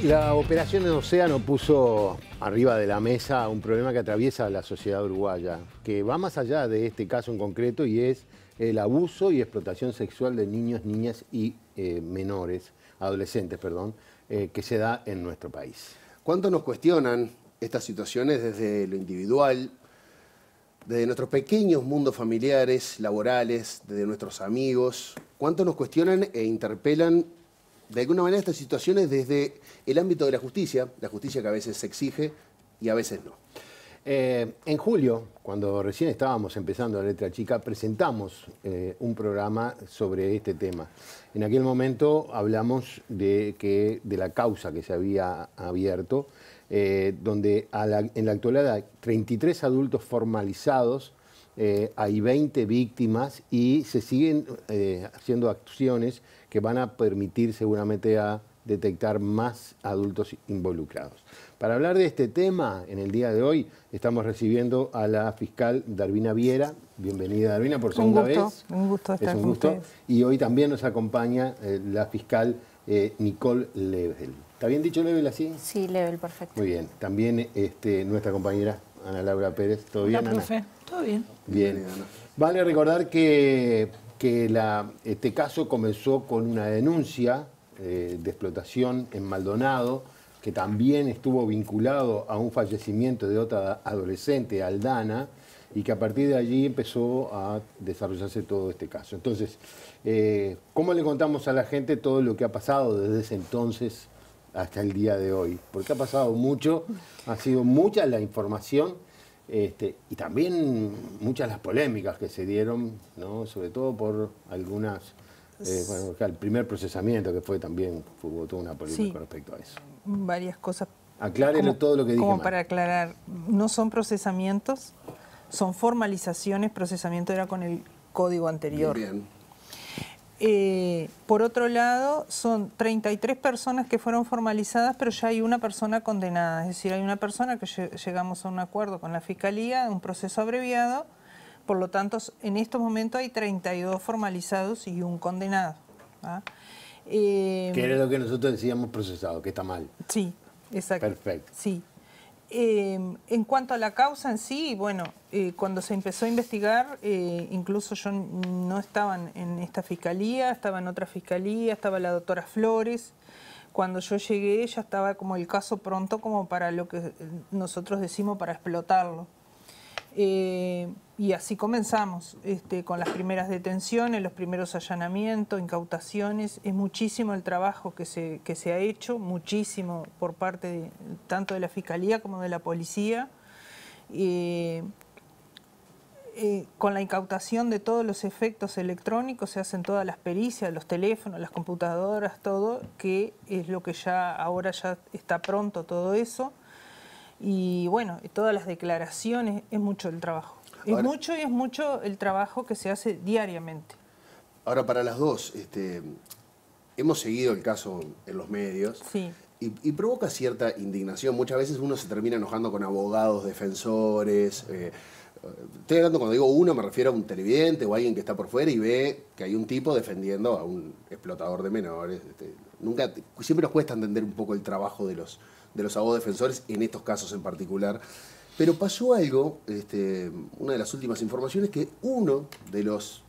La operación en Océano puso arriba de la mesa un problema que atraviesa la sociedad uruguaya, que va más allá de este caso en concreto y es el abuso y explotación sexual de niños, niñas y adolescentes, que se da en nuestro país. ¿Cuánto nos cuestionan estas situaciones desde lo individual, desde nuestros pequeños mundos familiares, laborales, desde nuestros amigos? ¿Cuánto nos cuestionan e interpelan de alguna manera estas situaciones desde el ámbito de la justicia que a veces se exige y a veces no? En julio, cuando recién estábamos empezando la Letra Chica, presentamos un programa sobre este tema. En aquel momento hablamos de la causa que se había abierto, donde en la actualidad hay 33 adultos formalizados, hay 20 víctimas y se siguen haciendo acciones que van a permitir seguramente a detectar más adultos involucrados. Para hablar de este tema, en el día de hoy estamos recibiendo a la fiscal Darvina Viera. Bienvenida, Darvina, por segunda vez. Un gusto estar con ustedes. Y hoy también nos acompaña la fiscal Nicole Lebel. ¿Está bien dicho Lebel así? Sí, Lebel, perfecto. Muy bien. También nuestra compañera Ana Laura Pérez. ¿Todo bien, Ana? Profe, todo bien. Bien. Vale recordar que este caso comenzó con una denuncia de explotación en Maldonado, que también estuvo vinculado a un fallecimiento de otra adolescente, Aldana, y que a partir de allí empezó a desarrollarse todo este caso. Entonces, ¿cómo le contamos a la gente todo lo que ha pasado desde ese entonces hasta el día de hoy? Porque ha pasado mucho, ha sido mucha la información y también muchas las polémicas que se dieron, ¿no? Sobre todo por algunas... el primer procesamiento que fue también, hubo toda una polémica con respecto a eso. Varias cosas. Aclárelo todo lo que dije como mal. Para aclarar, no son procesamientos, son formalizaciones. Procesamiento era con el código anterior. Bien. Por otro lado, son 33 personas que fueron formalizadas, pero ya hay una persona condenada. Es decir, hay una persona que llegamos a un acuerdo con la Fiscalía, un proceso abreviado. Por lo tanto, en estos momentos hay 32 formalizados y un condenado. ¿Ah? Que era lo que nosotros decíamos procesado, que está mal. Sí, exacto. Perfecto. Sí. En cuanto a la causa en sí, bueno, cuando se empezó a investigar, incluso yo no estaba en esta fiscalía, estaba en otra fiscalía, estaba la doctora Flores. Cuando yo llegué ya estaba como el caso pronto como para lo que nosotros decimos para explotarlo. Y así comenzamos, con las primeras detenciones, los primeros allanamientos, incautaciones. Es muchísimo el trabajo que se ha hecho, muchísimo por parte tanto de la Fiscalía como de la Policía. Con la incautación de todos los efectos electrónicos se hacen todas las pericias, los teléfonos, las computadoras, todo, que es lo que ahora ya está pronto todo eso. Y bueno, todas las declaraciones, es mucho el trabajo. Es mucho el trabajo que se hace diariamente. Ahora, para las dos, hemos seguido el caso en los medios. Sí. Y provoca cierta indignación. Muchas veces uno se termina enojando con abogados, defensores. Estoy hablando, cuando digo uno, me refiero a un televidente o a alguien que está por fuera y ve que hay un tipo defendiendo a un explotador de menores. Siempre nos cuesta entender un poco el trabajo de los abogados defensores en estos casos en particular. Pero pasó algo, una de las últimas informaciones, que uno de los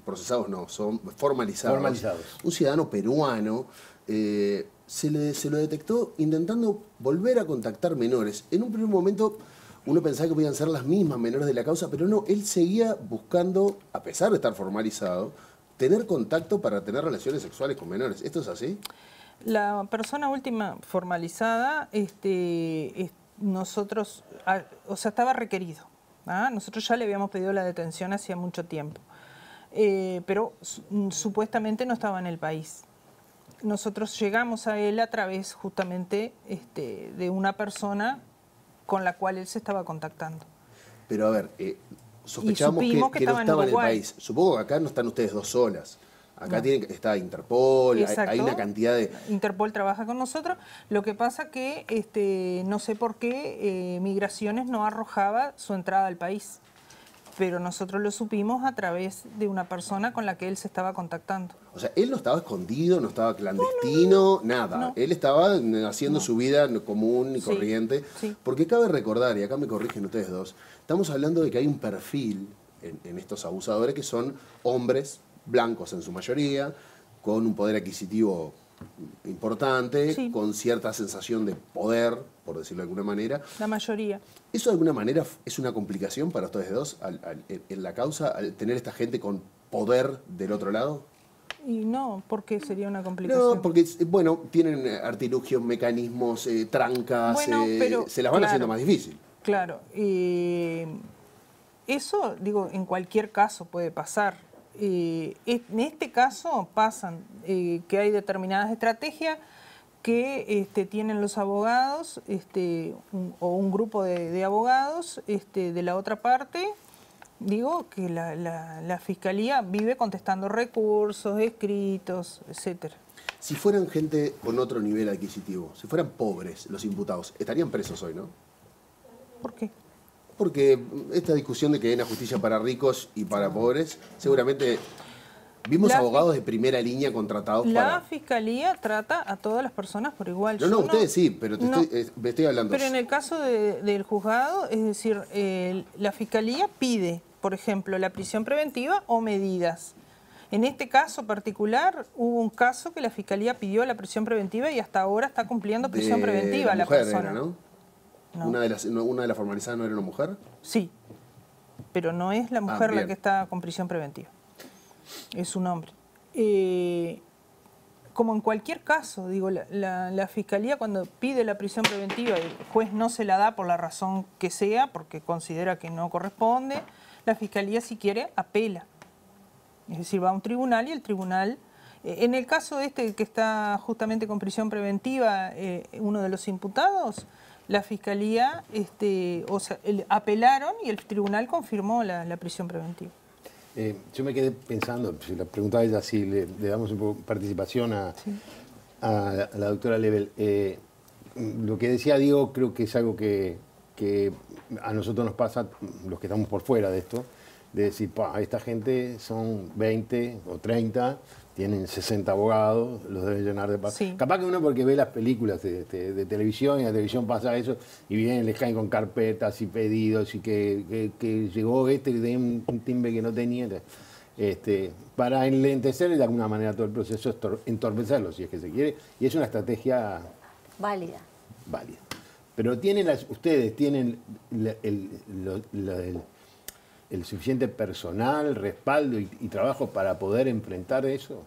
procesados, son formalizados, un ciudadano peruano, se lo detectó intentando volver a contactar menores. En un primer momento uno pensaba que podían ser las mismas menores de la causa, pero no, él seguía buscando, a pesar de estar formalizado, tener contacto para tener relaciones sexuales con menores. ¿Esto es así? La persona última formalizada, nosotros, estaba requerido. ¿Ah? Nosotros ya le habíamos pedido la detención hacía mucho tiempo, pero supuestamente no estaba en el país. Nosotros llegamos a él a través justamente de una persona con la cual él se estaba contactando. Pero a ver, sospechamos que no estaba en el país. Supongo que acá no están ustedes dos solas. Acá no. Está Interpol, hay una cantidad de... Interpol trabaja con nosotros. Lo que pasa que no sé por qué Migraciones no arrojaba su entrada al país. pero nosotros lo supimos a través de una persona con la que él se estaba contactando. O sea, él no estaba escondido, no estaba clandestino, nada. No. Él estaba haciendo su vida común y Sí, corriente. sí. Porque cabe recordar, y acá me corrigen ustedes dos, estamos hablando de que hay un perfil en estos abusadores que son hombres blancos en su mayoría, con un poder adquisitivo importante, Sí. con cierta sensación de poder, por decirlo de alguna manera. La mayoría. ¿Eso de alguna manera es una complicación para ustedes dos en la causa, al tener esta gente con poder del otro lado? Y no, ¿por qué sería una complicación? No, porque, bueno, tienen artilugios, mecanismos, trancas, Bueno, pero, se las van claro, haciendo más difícil. Claro. Eso, digo, en cualquier caso puede pasar. En este caso pasan que hay determinadas estrategias que tienen los abogados o un grupo de abogados de la otra parte. Digo que la Fiscalía vive contestando recursos, escritos, etcétera. Si fueran gente con otro nivel adquisitivo, si fueran pobres los imputados, estarían presos hoy, ¿no? ¿Por qué? Porque esta discusión de que hay una justicia para ricos y para pobres, seguramente vimos abogados de primera línea contratados La Fiscalía trata a todas las personas por igual. No, ustedes sí, pero me estoy hablando... Pero en el caso del juzgado, es decir, la Fiscalía pide, por ejemplo, la prisión preventiva o medidas. En este caso particular, hubo un caso que la Fiscalía pidió la prisión preventiva y hasta ahora está cumpliendo prisión preventiva la mujer persona. Era, ¿no? No. ¿Una de las formalizadas no era una mujer? Sí, pero no es la mujer la bien. que está con prisión preventiva. Es un hombre. Como en cualquier caso, digo, la Fiscalía cuando pide la prisión preventiva y el juez no se la da por la razón que sea, porque considera que no corresponde, la Fiscalía si quiere apela. Es decir, va a un tribunal y el tribunal... en el caso de que está justamente con prisión preventiva, uno de los imputados, la Fiscalía apelaron y el tribunal confirmó la prisión preventiva. Yo me quedé pensando, si le preguntaba a ella si le damos un poco de participación a la doctora Lebel. Lo que decía Diego creo que es algo que a nosotros nos pasa, los que estamos por fuera de esto, de decir, esta gente son 20 o 30, tienen 60 abogados, los deben llenar de... Sí. Capaz que uno porque ve las películas de televisión, y en la televisión pasa eso, y vienen, les caen con carpetas y pedidos, y que llegó que tenía un timbre que no tenía, para enlentecer de alguna manera todo el proceso, entorpecerlo, si es que se quiere, y es una estrategia... Válida. Pero ustedes tienen el suficiente personal, respaldo y trabajo para poder enfrentar eso.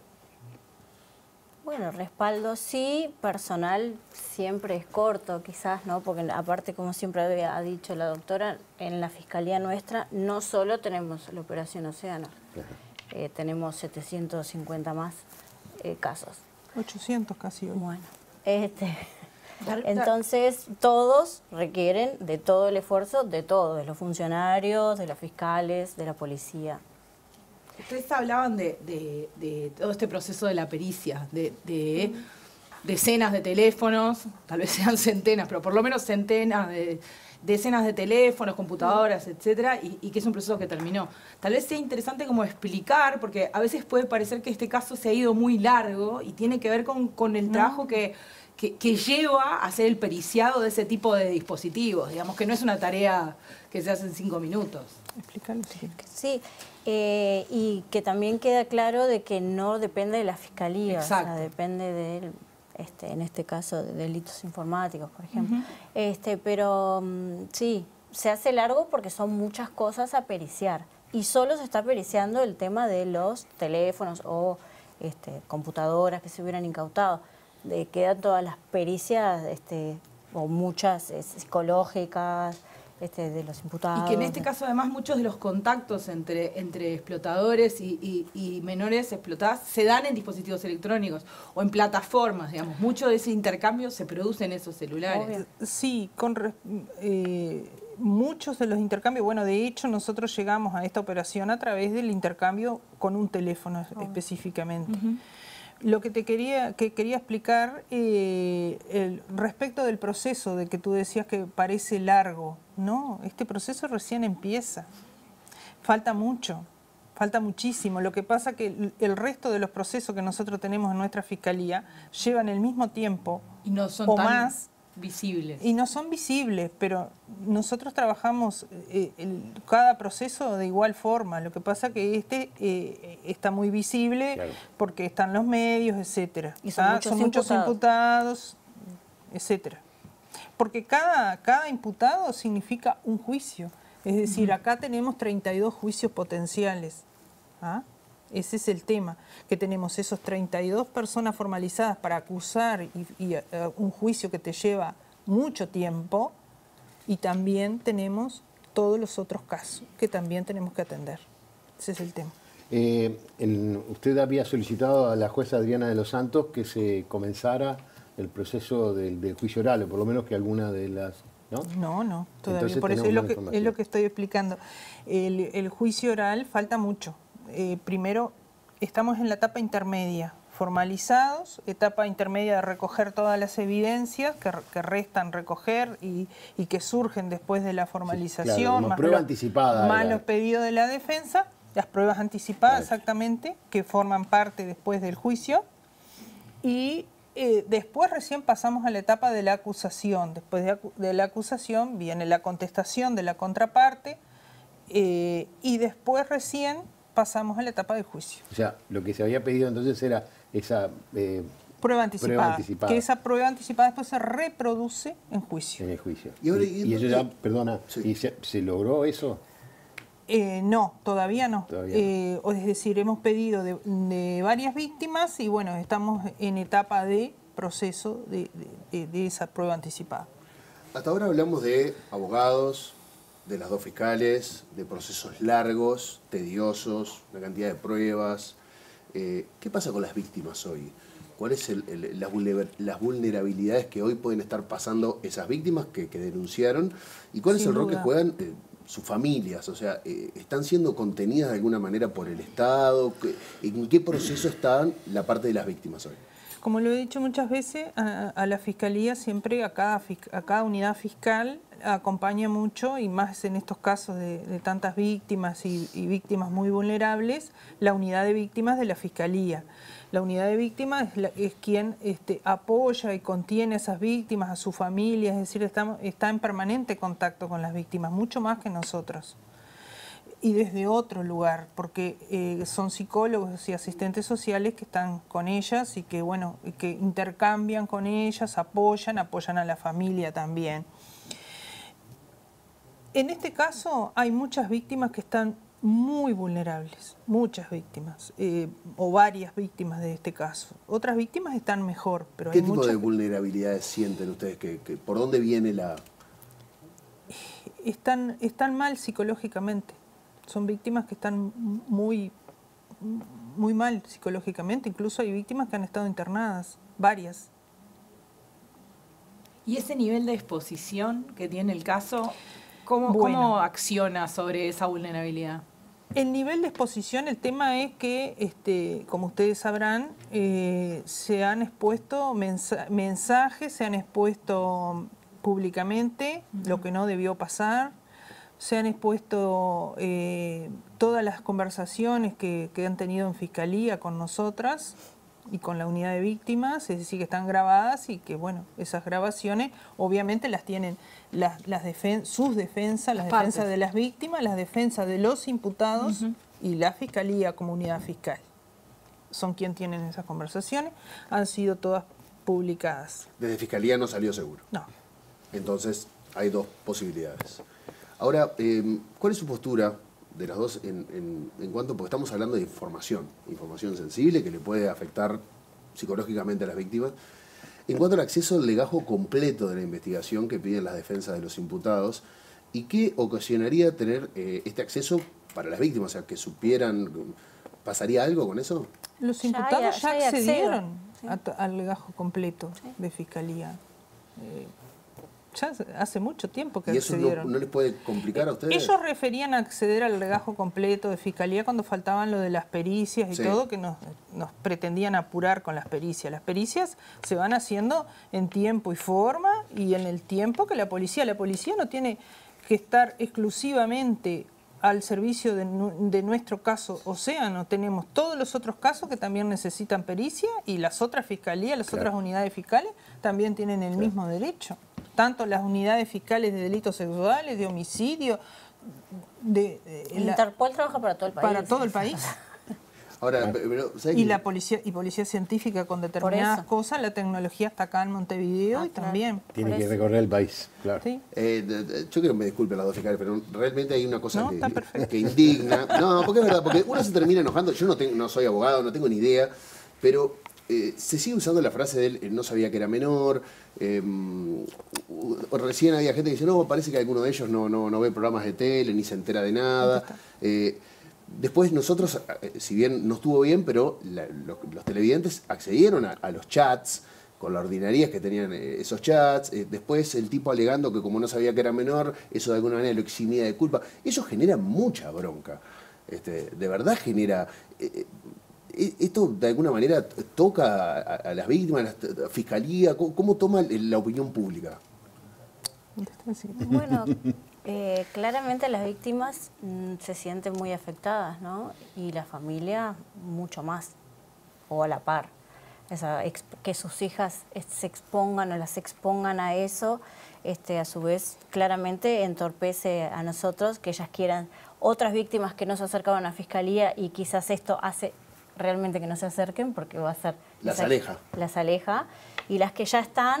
Bueno, respaldo sí, personal siempre es corto quizás, ¿no? Porque aparte, como siempre ha dicho la doctora, en la Fiscalía nuestra no solo tenemos la Operación Océano, tenemos 750 más casos. 800 casi hoy. Bueno, entonces todos requieren de todo el esfuerzo de todos, de los funcionarios, de los fiscales, de la policía. Ustedes hablaban de todo este proceso de la pericia, de decenas de teléfonos, tal vez sean centenas, pero por lo menos centenas de decenas de teléfonos, computadoras, etcétera, y que es un proceso que terminó. Tal vez sea interesante como explicar, porque a veces puede parecer que este caso se ha ido muy largo y tiene que ver con el trabajo que lleva a hacer el periciado de ese tipo de dispositivos. Digamos que no es una tarea que se hace en 5 minutos. Explícalo. Sí, y que también queda claro de que no depende de la Fiscalía, Exacto. o sea, depende de en este caso, de delitos informáticos, por ejemplo. Pero sí, se hace largo porque son muchas cosas a periciar. Y solo se está periciando el tema de los teléfonos o computadoras que se hubieran incautado. Quedan todas las pericias, o muchas psicológicas, de los imputados. Y que en este caso, además, muchos de los contactos entre explotadores y menores explotadas se dan en dispositivos electrónicos o en plataformas, digamos. Mucho de ese intercambio se produce en esos celulares. Obvio. Sí, muchos de los intercambios, bueno, de hecho nosotros llegamos a esta operación a través del intercambio con un teléfono específicamente. Lo que quería explicar respecto del proceso de que tú decías que parece largo, ¿no? Este proceso recién empieza. Falta mucho, falta muchísimo. Lo que pasa que el resto de los procesos que nosotros tenemos en nuestra fiscalía llevan el mismo tiempo Y no son o tan más. visibles. Y no son visibles, pero nosotros trabajamos cada proceso de igual forma. Lo que pasa que está muy visible, Claro, porque están los medios, etcétera. Y son muchos imputados, etcétera. Porque cada imputado significa un juicio. Es decir, acá tenemos 32 juicios potenciales. ¿Ah? Ese es el tema, que tenemos esos 32 personas formalizadas para acusar y un juicio que te lleva mucho tiempo, y también tenemos todos los otros casos que también tenemos que atender. Ese es el tema. Usted había solicitado a la jueza Adriana de los Santos que se comenzara el proceso del juicio oral, o por lo menos que alguna de las... ¿no? No, todavía. Entonces, por eso tenemos es lo que estoy explicando. El juicio oral falta mucho. Primero, estamos en la etapa intermedia, formalizados, etapa intermedia de recoger todas las evidencias que restan recoger y que surgen después de la formalización, Sí, claro, más, prueba anticipada más era. los pedidos de la defensa, las pruebas anticipadas, Claro. exactamente, que forman parte después del juicio, y después recién pasamos a la etapa de la acusación. Después de la acusación viene la contestación de la contraparte, y después recién pasamos a la etapa del juicio. O sea, lo que se había pedido entonces era esa Prueba anticipada. anticipada. Que esa prueba anticipada después se reproduce en juicio. en el juicio. Y ahora, Y eso ya, perdona, Sí. ¿y se logró eso? No, todavía no. Todavía Es decir, hemos pedido de varias víctimas y bueno, estamos en etapa de proceso de esa prueba anticipada. Hasta ahora hablamos de abogados, de las dos fiscales, de procesos largos, tediosos, una cantidad de pruebas. ¿Qué pasa con las víctimas hoy? ¿Cuáles son las vulnerabilidades que hoy pueden estar pasando esas víctimas que denunciaron? ¿Y cuál es Sin el rol que duda. juegan sus familias? O sea, ¿están siendo contenidas de alguna manera por el Estado? ¿En qué proceso están la parte de las víctimas hoy? Como lo he dicho muchas veces, a la Fiscalía siempre, a cada unidad fiscal, acompaña mucho, y más en estos casos de tantas víctimas y víctimas muy vulnerables, la unidad de víctimas de la Fiscalía. La unidad de víctimas es quien apoya y contiene a esas víctimas, a su familia, es decir, está en permanente contacto con las víctimas, mucho más que nosotros. Y desde otro lugar, porque son psicólogos y asistentes sociales que están con ellas y que, bueno, que intercambian con ellas, apoyan a la familia también. En este caso hay muchas víctimas que están muy vulnerables, muchas víctimas, o varias víctimas de este caso. Otras víctimas están mejor, pero ¿Qué hay tipo muchas de vulnerabilidades sienten ustedes? ¿Por dónde viene la...? están mal psicológicamente. Son víctimas que están muy mal psicológicamente. Incluso hay víctimas que han estado internadas, varias. ¿Y ese nivel de exposición que tiene el caso, cómo acciona sobre esa vulnerabilidad? El nivel de exposición, el tema es que, como ustedes sabrán, se han expuesto mensajes, se han expuesto públicamente lo que no debió pasar, se han expuesto todas las conversaciones que han tenido en Fiscalía con nosotras y con la unidad de víctimas, es decir, que están grabadas y que, bueno, esas grabaciones obviamente las tienen sus defensas, las defensas de las víctimas, las defensas de los imputados y la Fiscalía como unidad fiscal. Son quienes tienen esas conversaciones, han sido todas publicadas. Desde Fiscalía no salió seguro. No. Entonces, hay dos posibilidades. Ahora, ¿cuál es su postura de las dos en cuanto, porque estamos hablando de información sensible que le puede afectar psicológicamente a las víctimas, en cuanto al acceso al legajo completo de la investigación que piden las defensas de los imputados, y qué ocasionaría tener este acceso para las víctimas? O sea, que supieran, ¿pasaría algo con eso? Los imputados ya accedieron sí, al legajo completo de Fiscalía. Ya hace mucho tiempo que ¿Y eso accedieron. no les puede complicar a ustedes? Ellos referían a acceder al legajo completo de Fiscalía cuando faltaban lo de las pericias y Sí. todo, que nos pretendían apurar con las pericias. Las pericias se van haciendo en tiempo y forma y en el tiempo que la policía no tiene que estar exclusivamente al servicio de nuestro caso Océano tenemos todos los otros casos que también necesitan pericia y las otras fiscalías, las otras unidades fiscales también tienen el mismo derecho. Tanto las unidades fiscales de delitos sexuales, de homicidio, Interpol trabaja para todo el país. Para todo el país. Ahora, pero, ¿sabes Y qué? la policía científica con determinadas cosas, la tecnología está acá en Montevideo y claro. también. Tiene que recorrer el país, claro. ¿Sí? Yo quiero que me disculpen las dos fiscales, pero realmente hay una cosa No, está perfecto. que indigna. No, porque es verdad, porque uno se termina enojando. Yo no soy abogado, no tengo ni idea, pero se sigue usando la frase de él no sabía que era menor. Recién había gente que dice, no, parece que alguno de ellos no ve programas de tele, ni se entera de nada. Después nosotros, si bien no estuvo bien, pero los televidentes accedieron a los chats, con la ordinariedad que tenían esos chats. Después el tipo alegando que como no sabía que era menor, eso de alguna manera lo eximía de culpa. Eso genera mucha bronca. De verdad genera... ¿Esto de alguna manera toca a las víctimas, a la fiscalía? ¿Cómo toma la opinión pública? Bueno, claramente las víctimas se sienten muy afectadas, ¿no? Y la familia mucho más, o a la par. Que sus hijas se expongan o las expongan a eso, a su vez claramente entorpece a nosotros que ellas quieran otras víctimas que no se acercaban a la fiscalía y quizás esto hace realmente que no se acerquen porque va a ser... Las aleja. Las aleja. Y las que ya están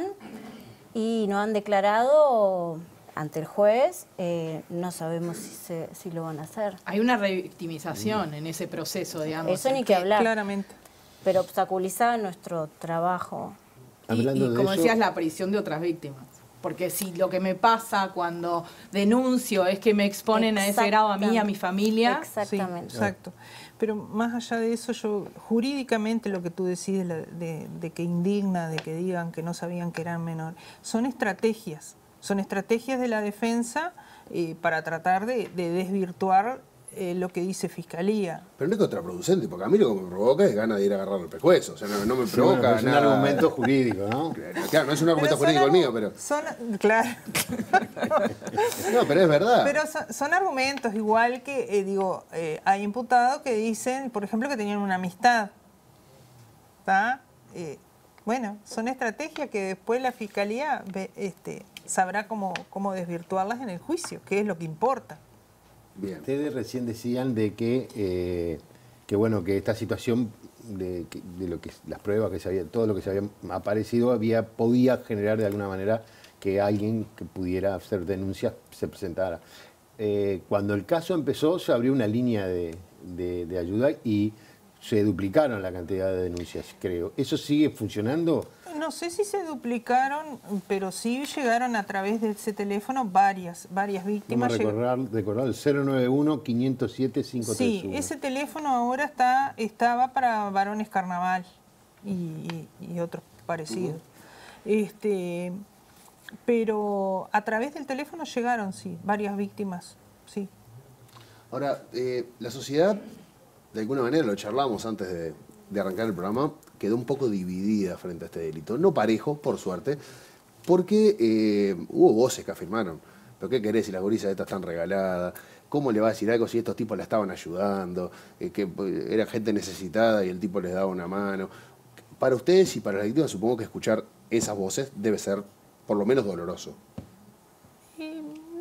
y no han declarado ante el juez, no sabemos si lo van a hacer. Hay una revictimización en ese proceso, digamos. Eso ni que hablar. Claramente. Pero obstaculizaba nuestro trabajo. Y como decías, la aparición de otras víctimas. Porque si lo que me pasa cuando denuncio es que me exponen a ese grado a mí y a mi familia... Exactamente. Sí, exacto. Pero más allá de eso, jurídicamente lo que tú decís de que indigna, de que digan que no sabían que eran menores, son estrategias de la defensa para tratar de desvirtuar lo que dice Fiscalía. Pero no es contraproducente, porque a mí lo que me provoca es ganas de ir a agarrar el pescuezo. O sea, no me Sí, provoca bueno, es un nada. argumento jurídico, ¿no? Claro, no es un argumento jurídico el mío, pero... Claro. No, pero es verdad. Pero son argumentos, igual que, hay imputados que dicen, por ejemplo, que tenían una amistad. ¿Está? Bueno, son estrategias que después la Fiscalía sabrá cómo desvirtuarlas en el juicio, que es lo que importa. Bien. Ustedes recién decían de que esta situación de lo que las pruebas que se había, todo lo que se había aparecido podía generar de alguna manera que alguien que pudiera hacer denuncias se presentara. Cuando el caso empezó se abrió una línea de ayuda y se duplicaron la cantidad de denuncias, creo. ¿Eso sigue funcionando? No sé si se duplicaron, pero sí llegaron a través de ese teléfono varias víctimas. Vamos a recordar el 091-507-531. Sí, ese teléfono ahora estaba para varones carnaval y otros parecidos. Pero a través del teléfono llegaron, sí, varias víctimas, sí. Ahora, la sociedad, de alguna manera, lo charlamos antes de arrancar el programa, quedó un poco dividida frente a este delito. No parejo, por suerte, porque hubo voces que afirmaron, ¿pero qué querés si las gurisas estas están regaladas? ¿Cómo le va a decir algo si estos tipos la estaban ayudando? Que era gente necesitada y el tipo les daba una mano. Para ustedes y para las víctimas, supongo que escuchar esas voces debe ser por lo menos doloroso.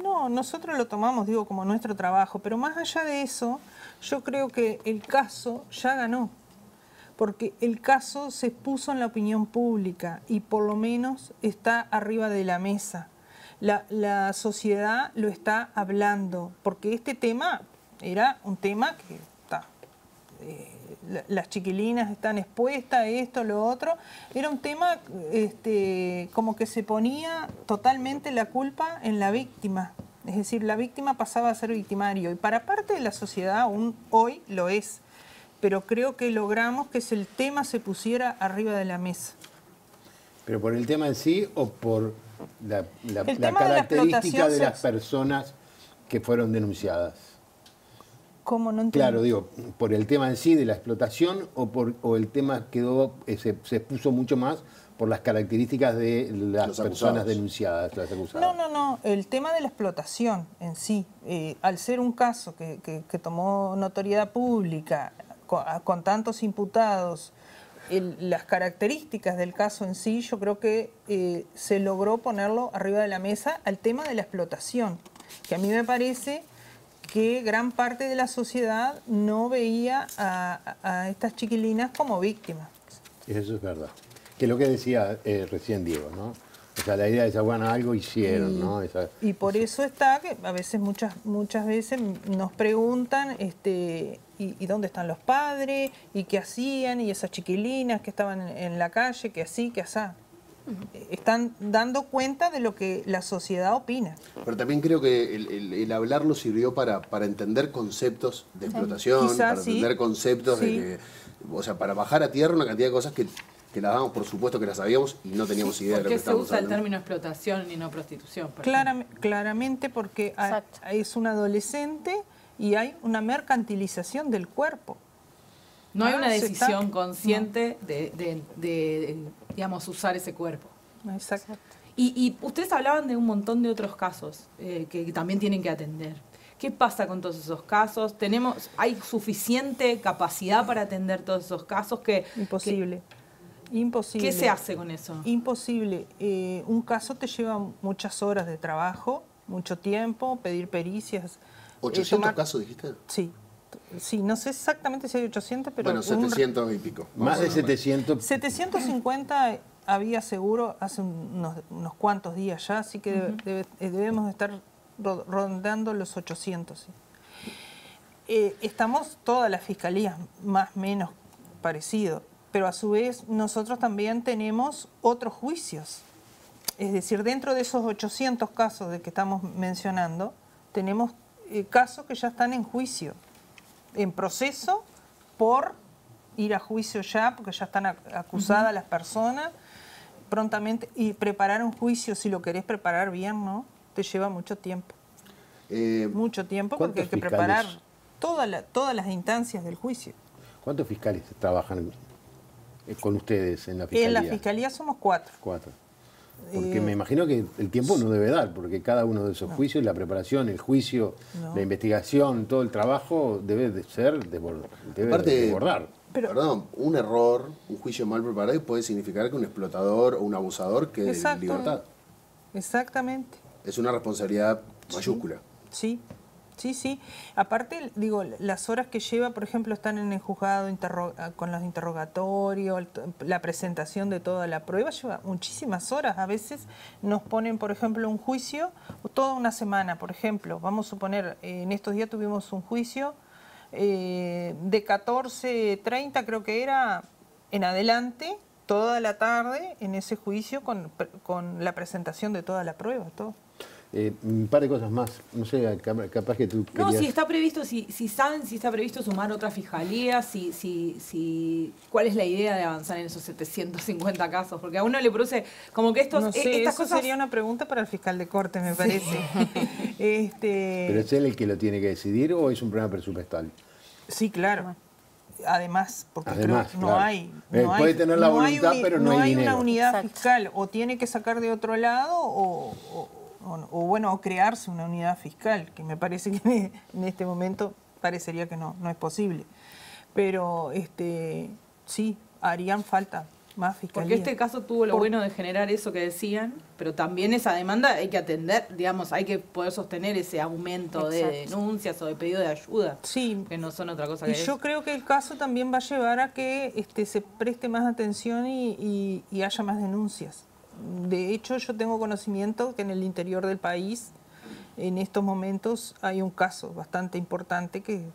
No, nosotros lo tomamos, como nuestro trabajo, pero más allá de eso, yo creo que el caso ya ganó. Porque el caso se puso en la opinión pública y por lo menos está arriba de la mesa. La sociedad lo está hablando, porque este tema era un tema que las chiquilinas están expuestas, esto, lo otro. Era un tema como que se ponía totalmente la culpa en la víctima. Es decir, la víctima pasaba a ser victimario y para parte de la sociedad aún hoy lo es. Pero creo que logramos que el tema se pusiera arriba de la mesa. ¿Pero por el tema en sí o por la tema característica de la de las personas que fueron denunciadas? ¿Cómo? No entiendo. Claro, digo, por el tema en sí de la explotación o el tema quedó se expuso mucho más por las características de las Los personas acusados. denunciadas, las acusadas. No, el tema de la explotación en sí, al ser un caso que tomó notoriedad pública, con tantos imputados, las características del caso en sí, yo creo que se logró ponerlo arriba de la mesa al tema de la explotación, que a mí me parece que gran parte de la sociedad no veía a estas chiquilinas como víctimas. Eso es verdad. Que es lo que decía recién Diego, ¿no? O sea, la idea de bueno, algo hicieron, ¿no? Y por eso está que a veces, muchas veces nos preguntan, ¿y dónde están los padres? ¿Y qué hacían? ¿Y esas chiquilinas que estaban en la calle? ¿Qué así? ¿Qué asá? Están dando cuenta de lo que la sociedad opina. Pero también creo que el hablarlo sirvió para entender conceptos de explotación, Quizás para sí. entender conceptos Sí. de que, o sea, para bajar a tierra una cantidad de cosas que las damos por supuesto que las sabíamos y no teníamos idea de ¿Por lo que qué se estábamos usa el hablando. término explotación y no prostitución? por ejemplo? Claramente porque Exacto. es un adolescente y hay una mercantilización del cuerpo. No hay una se decisión está- consciente de, digamos, usar ese cuerpo. No, exacto. Y ustedes hablaban de un montón de otros casos que también tienen que atender. ¿Qué pasa con todos esos casos? ¿Hay suficiente capacidad para atender todos esos casos? Imposible. Imposible. ¿Qué se hace con eso? Imposible. Un caso te lleva muchas horas de trabajo, mucho tiempo, pedir pericias. 800 casos dijiste. Sí. Sí, no sé exactamente si hay 800, pero... Bueno, 700 y pico. Más de Vamos a ver. 700. 750 había seguro hace unos cuantos días ya, así que debemos de estar rondando los 800. ¿Sí? Estamos todas las fiscalías más o menos parecido, pero a su vez nosotros también tenemos otros juicios. Es decir, dentro de esos 800 casos de que estamos mencionando, tenemos casos que ya están en juicio, en proceso por ir a juicio ya, porque ya están acusadas las personas prontamente, y preparar un juicio, si lo querés preparar bien, ¿no? Te lleva mucho tiempo. Mucho tiempo porque hay que ¿cuántos preparar fiscales? todas las instancias del juicio. ¿Cuántos fiscales trabajan con ustedes en la fiscalía? En la fiscalía somos 4. 4. Porque me imagino que el tiempo no debe dar, porque cada uno de esos juicios, la preparación, el juicio, No. la investigación, todo el trabajo debe de ser debe Aparte, desbordar. Perdón, un error, un juicio mal preparado puede significar que un explotador o un abusador quede en Exacto. libertad. Exactamente. Es una responsabilidad mayúscula. Sí. Aparte, digo, las horas que lleva, por ejemplo, están en el juzgado con los interrogatorios, la presentación de toda la prueba, lleva muchísimas horas. A veces nos ponen, por ejemplo, un juicio toda una semana, por ejemplo. Vamos a suponer, en estos días tuvimos un juicio de 14:30, creo que era, en adelante, toda la tarde en ese juicio con la presentación de toda la prueba, todo. Un par de cosas más. No sé, capaz que tú No, querías... si está previsto, si saben si está previsto sumar otra fiscalía, ¿cuál es la idea de avanzar en esos 750 casos? Porque a uno le produce como que No sé, estas eso cosas... sería una pregunta para el fiscal de corte, me parece. ¿Pero es él el que lo tiene que decidir o es un problema presupuestal? Sí, claro. Además, porque Además, creo que claro. Puede tener la voluntad, pero no hay dinero. una unidad Exacto. fiscal, o tiene que sacar de otro lado, o crearse una unidad fiscal, que me parece que en este momento parecería que no es posible. Pero sí, harían falta más fiscalías. Porque este caso tuvo lo bueno de generar eso que decían, pero también esa demanda hay que atender, digamos, hay que poder sostener ese aumento de Exacto. denuncias o de pedido de ayuda, Sí, que no son otra cosa y que yo eso. creo que el caso también va a llevar a que se preste más atención y haya más denuncias. De hecho, yo tengo conocimiento que en el interior del país, en estos momentos, hay un caso bastante importante que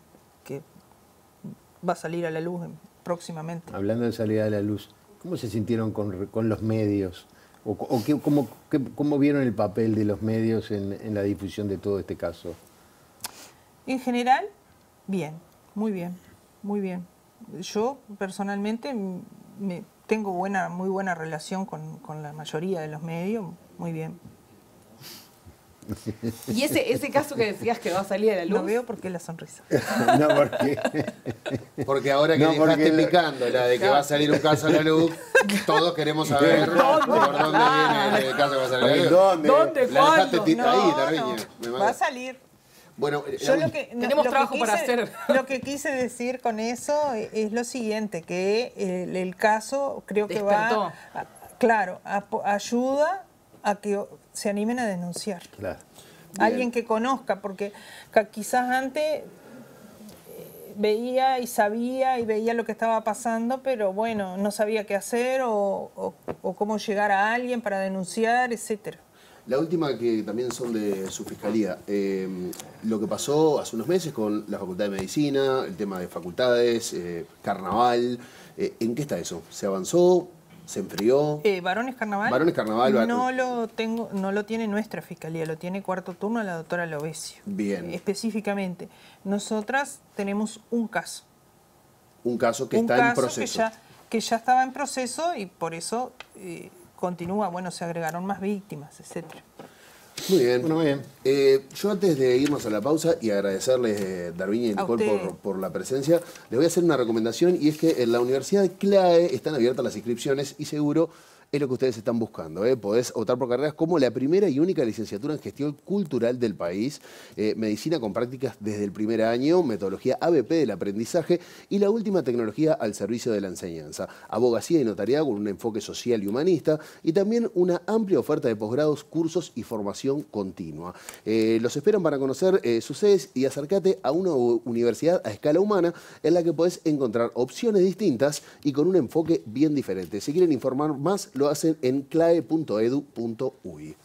va a salir a la luz próximamente. Hablando de salida de la luz, ¿cómo se sintieron con los medios? ¿Cómo vieron el papel de los medios en la difusión de todo este caso? En general, bien, muy bien, muy bien. Yo personalmente tengo muy buena relación con la mayoría de los medios, muy bien. Y ese caso que decías que va a salir a la luz. No veo por qué la sonrisa. No, porque... Porque ahora que dejaste picando la de que va a salir un caso a la luz, todos queremos saber por dónde viene el caso que va a salir a la luz. ¿Dónde? La dejaste ¿Cuándo? ahí, Darviña. Va a salir. Bueno, Yo tenemos trabajo para hacer. Lo que quise decir con eso es lo siguiente, que el caso creo que va, claro, ayuda a que se animen a denunciar. Claro. Alguien que conozca, porque quizás antes veía y sabía y veía lo que estaba pasando, pero bueno, no sabía qué hacer o cómo llegar a alguien para denunciar, etcétera. La última, que también son de su fiscalía, lo que pasó hace unos meses con la Facultad de Medicina, el tema de facultades, carnaval, ¿en qué está eso? ¿Se avanzó? ¿Se enfrió? Varones Carnaval. Varones Carnaval. No lo tiene nuestra fiscalía, lo tiene cuarto turno la doctora Lovesio. Bien. Específicamente. Nosotras tenemos un caso. Un caso que está en proceso. Que ya estaba en proceso y por eso continúa, bueno, se agregaron más víctimas, etcétera. Muy bien. Bueno, muy bien. Yo antes de irnos a la pausa y agradecerles, Darviña y Nicole, por la presencia, les voy a hacer una recomendación, y es que en la Universidad de CLAE están abiertas las inscripciones y seguro es lo que ustedes están buscando. Podés optar por carreras como la primera y única licenciatura en gestión cultural del país, medicina con prácticas desde el primer año, metodología ABP del aprendizaje y la última tecnología al servicio de la enseñanza, abogacía y notariado con un enfoque social y humanista, y también una amplia oferta de posgrados, cursos y formación continua. Los esperan para conocer sus sedes y acércate a una universidad a escala humana en la que podés encontrar opciones distintas y con un enfoque bien diferente. Si quieren informar más, lo hacen en clae.edu.uy.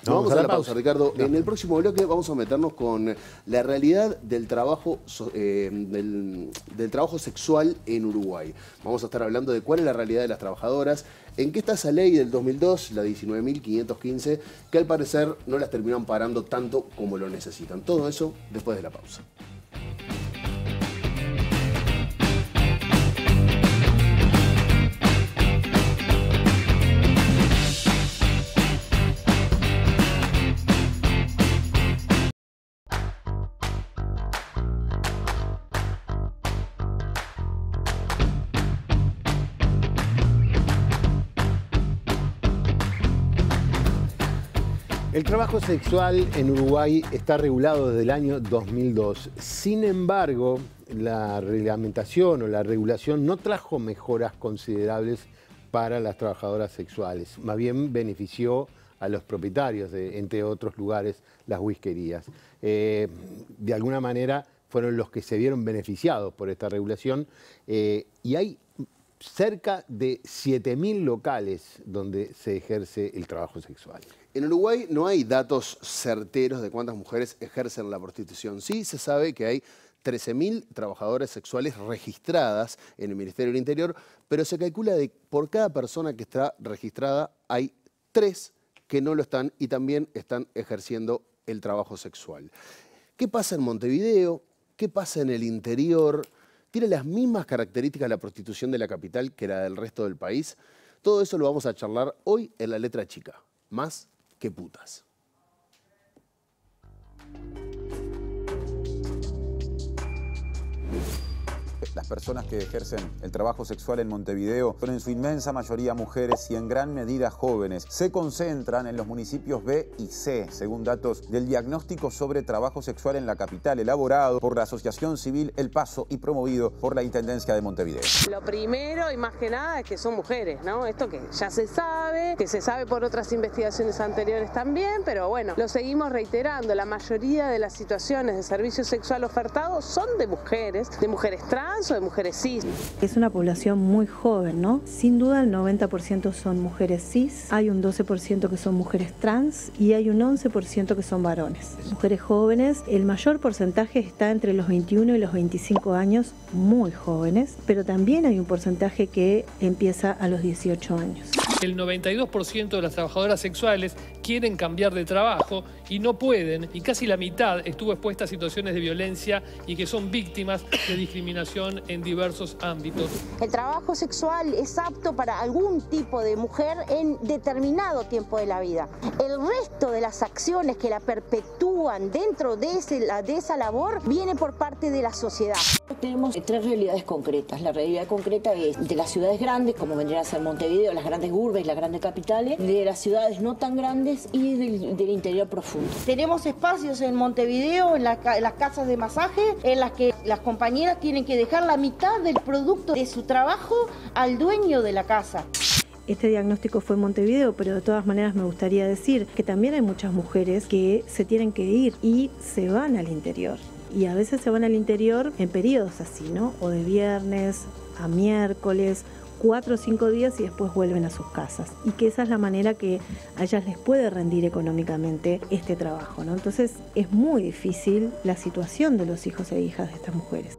Vamos a la pausa, Ricardo. En el próximo bloque vamos a meternos con la realidad del trabajo, del trabajo sexual en Uruguay. Vamos a estar hablando de cuál es la realidad de las trabajadoras, en qué está esa ley del 2002, la 19.515, que al parecer no las terminan parando tanto como lo necesitan. Todo eso después de la pausa. El trabajo sexual en Uruguay está regulado desde el año 2002. Sin embargo, la reglamentación o la regulación no trajo mejoras considerables para las trabajadoras sexuales. Más bien benefició a los propietarios de, entre otros lugares, las whiskerías. De alguna manera fueron los que se vieron beneficiados por esta regulación, y hay cerca de 7.000 locales donde se ejerce el trabajo sexual. En Uruguay no hay datos certeros de cuántas mujeres ejercen la prostitución. Sí se sabe que hay 13.000 trabajadoras sexuales registradas en el Ministerio del Interior, pero se calcula que por cada persona que está registrada hay 3 que no lo están y también están ejerciendo el trabajo sexual. ¿Qué pasa en Montevideo? ¿Qué pasa en el interior? ¿Tiene las mismas características la prostitución de la capital que la del resto del país? Todo eso lo vamos a charlar hoy en La Letra Chica. Más que putas. Las personas que ejercen el trabajo sexual en Montevideo son en su inmensa mayoría mujeres y en gran medida jóvenes. Se concentran en los municipios B y C, según datos del diagnóstico sobre trabajo sexual en la capital, elaborado por la Asociación Civil El Paso y promovido por la Intendencia de Montevideo. Lo primero y más que nada es que son mujeres, ¿no? Esto que ya se sabe, que se sabe por otras investigaciones anteriores también, pero bueno, lo seguimos reiterando. La mayoría de las situaciones de servicio sexual ofertado son de mujeres trans o de mujeres cis. Es una población muy joven, ¿no? Sin duda el 90% son mujeres cis, hay un 12% que son mujeres trans y hay un 11% que son varones. Mujeres jóvenes, el mayor porcentaje está entre los 21 y los 25 años, muy jóvenes, pero también hay un porcentaje que empieza a los 18 años. El 92% de las trabajadoras sexuales quieren cambiar de trabajo y no pueden, y casi la mitad estuvo expuesta a situaciones de violencia y que son víctimas de discriminación en diversos ámbitos. El trabajo sexual es apto para algún tipo de mujer en determinado tiempo de la vida. El resto de las acciones que la perpetúan dentro de esa labor viene por parte de la sociedad. Tenemos tres realidades concretas. La realidad concreta es de las ciudades grandes, como vendrían a ser Montevideo, las grandes urbes, las grandes capitales, de las ciudades no tan grandes y del interior profundo. Tenemos espacios en Montevideo, en las casas de masaje, en las que las compañeras tienen que dejar la mitad del producto de su trabajo al dueño de la casa. Este diagnóstico fue en Montevideo, pero de todas maneras me gustaría decir que también hay muchas mujeres que se tienen que ir y se van al interior. Y a veces se van al interior en periodos así, ¿no? O de viernes a miércoles, 4 o 5 días y después vuelven a sus casas. Y que esa es la manera que a ellas les puede rendir económicamente este trabajo, ¿no? Entonces es muy difícil la situación de los hijos e hijas de estas mujeres.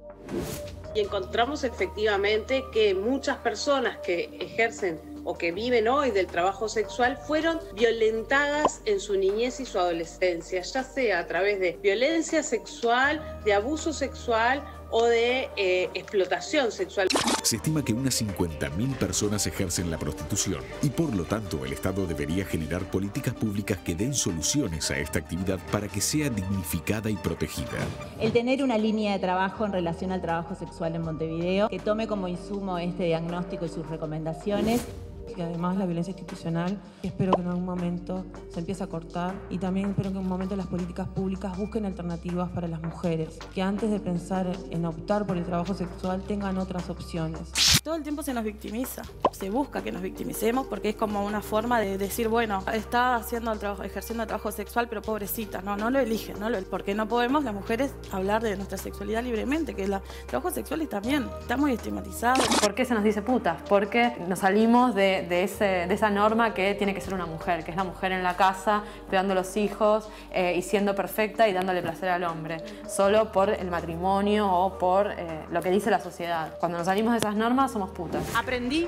Y encontramos efectivamente que muchas personas que ejercen o que viven hoy del trabajo sexual fueron violentadas en su niñez y su adolescencia, ya sea a través de violencia sexual, de abuso sexual o de explotación sexual. Se estima que unas 50.000 personas ejercen la prostitución y por lo tanto el Estado debería generar políticas públicas que den soluciones a esta actividad para que sea dignificada y protegida. El tener una línea de trabajo en relación al trabajo sexual en Montevideo, que tome como insumo este diagnóstico y sus recomendaciones. Que además la violencia institucional, espero que en algún momento se empiece a cortar y también espero que en un momento las políticas públicas busquen alternativas para las mujeres, que antes de pensar en optar por el trabajo sexual tengan otras opciones. Todo el tiempo se nos victimiza, se busca que nos victimicemos porque es como una forma de decir, bueno, está haciendo el trabajo, ejerciendo el trabajo sexual, pero pobrecita, no lo eligen, porque no podemos las mujeres hablar de nuestra sexualidad libremente, que el trabajo sexual también está muy estigmatizado. ¿Por qué se nos dice putas? Porque nos salimos de esa norma que tiene que ser una mujer, que es la mujer en la casa, cuidando a los hijos y siendo perfecta y dándole placer al hombre, solo por el matrimonio o por lo que dice la sociedad. Cuando nos salimos de esas normas somos putas. Aprendí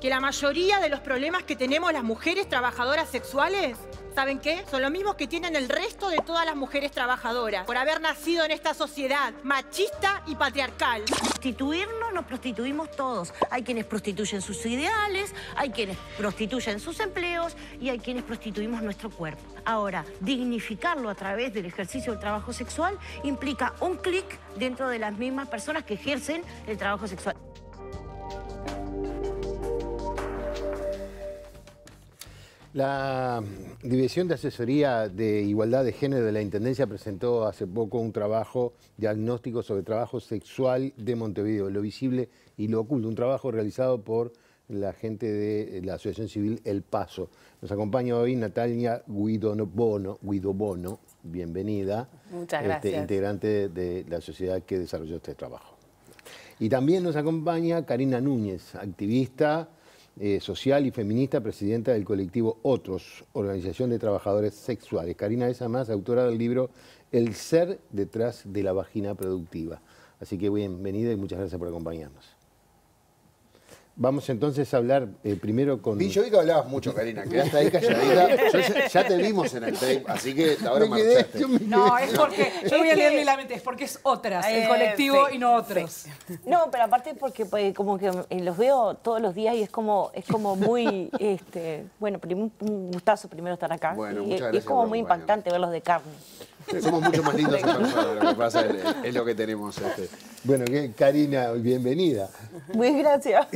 que la mayoría de los problemas que tenemos las mujeres trabajadoras sexuales, ¿saben qué? Son los mismos que tienen el resto de todas las mujeres trabajadoras, por haber nacido en esta sociedad machista y patriarcal. Prostituirnos, nos prostituimos todos. Hay quienes prostituyen sus ideales, hay quienes prostituyen sus empleos y hay quienes prostituimos nuestro cuerpo. Ahora, dignificarlo a través del ejercicio del trabajo sexual implica un clic dentro de las mismas personas que ejercen el trabajo sexual. La División de Asesoría de Igualdad de Género de la Intendencia presentó hace poco un trabajo diagnóstico sobre trabajo sexual de Montevideo, lo visible y lo oculto, un trabajo realizado por la gente de la Asociación Civil El Paso. Nos acompaña hoy Natalia Guido Bono, bienvenida. Muchas gracias. Integrante de la sociedad que desarrolló este trabajo. Y también nos acompaña Karina Núñez, activista social y feminista, presidenta del colectivo Otros, Organización de Trabajadores Sexuales. Karina es además autora del libro El ser detrás de la vagina productiva. Así que bienvenida y muchas gracias por acompañarnos. Vamos entonces a hablar primero con... Yo vi que hablabas mucho, Karina, quedaste ahí calladita. Ya te vimos en el tape, así que ahora marchaste. No, es porque, yo voy a leerle la mente, es porque es Otras, el colectivo sí, y no Otros. Sí. No, pero aparte porque como que los veo todos los días y es como muy, bueno, un gustazo primero estar acá. Bueno, y muchas gracias es como muy impactante verlos de carne. Somos mucho más lindos en persona, lo que pasa es lo que tenemos. Bueno, Karina, bienvenida. Muy gracias.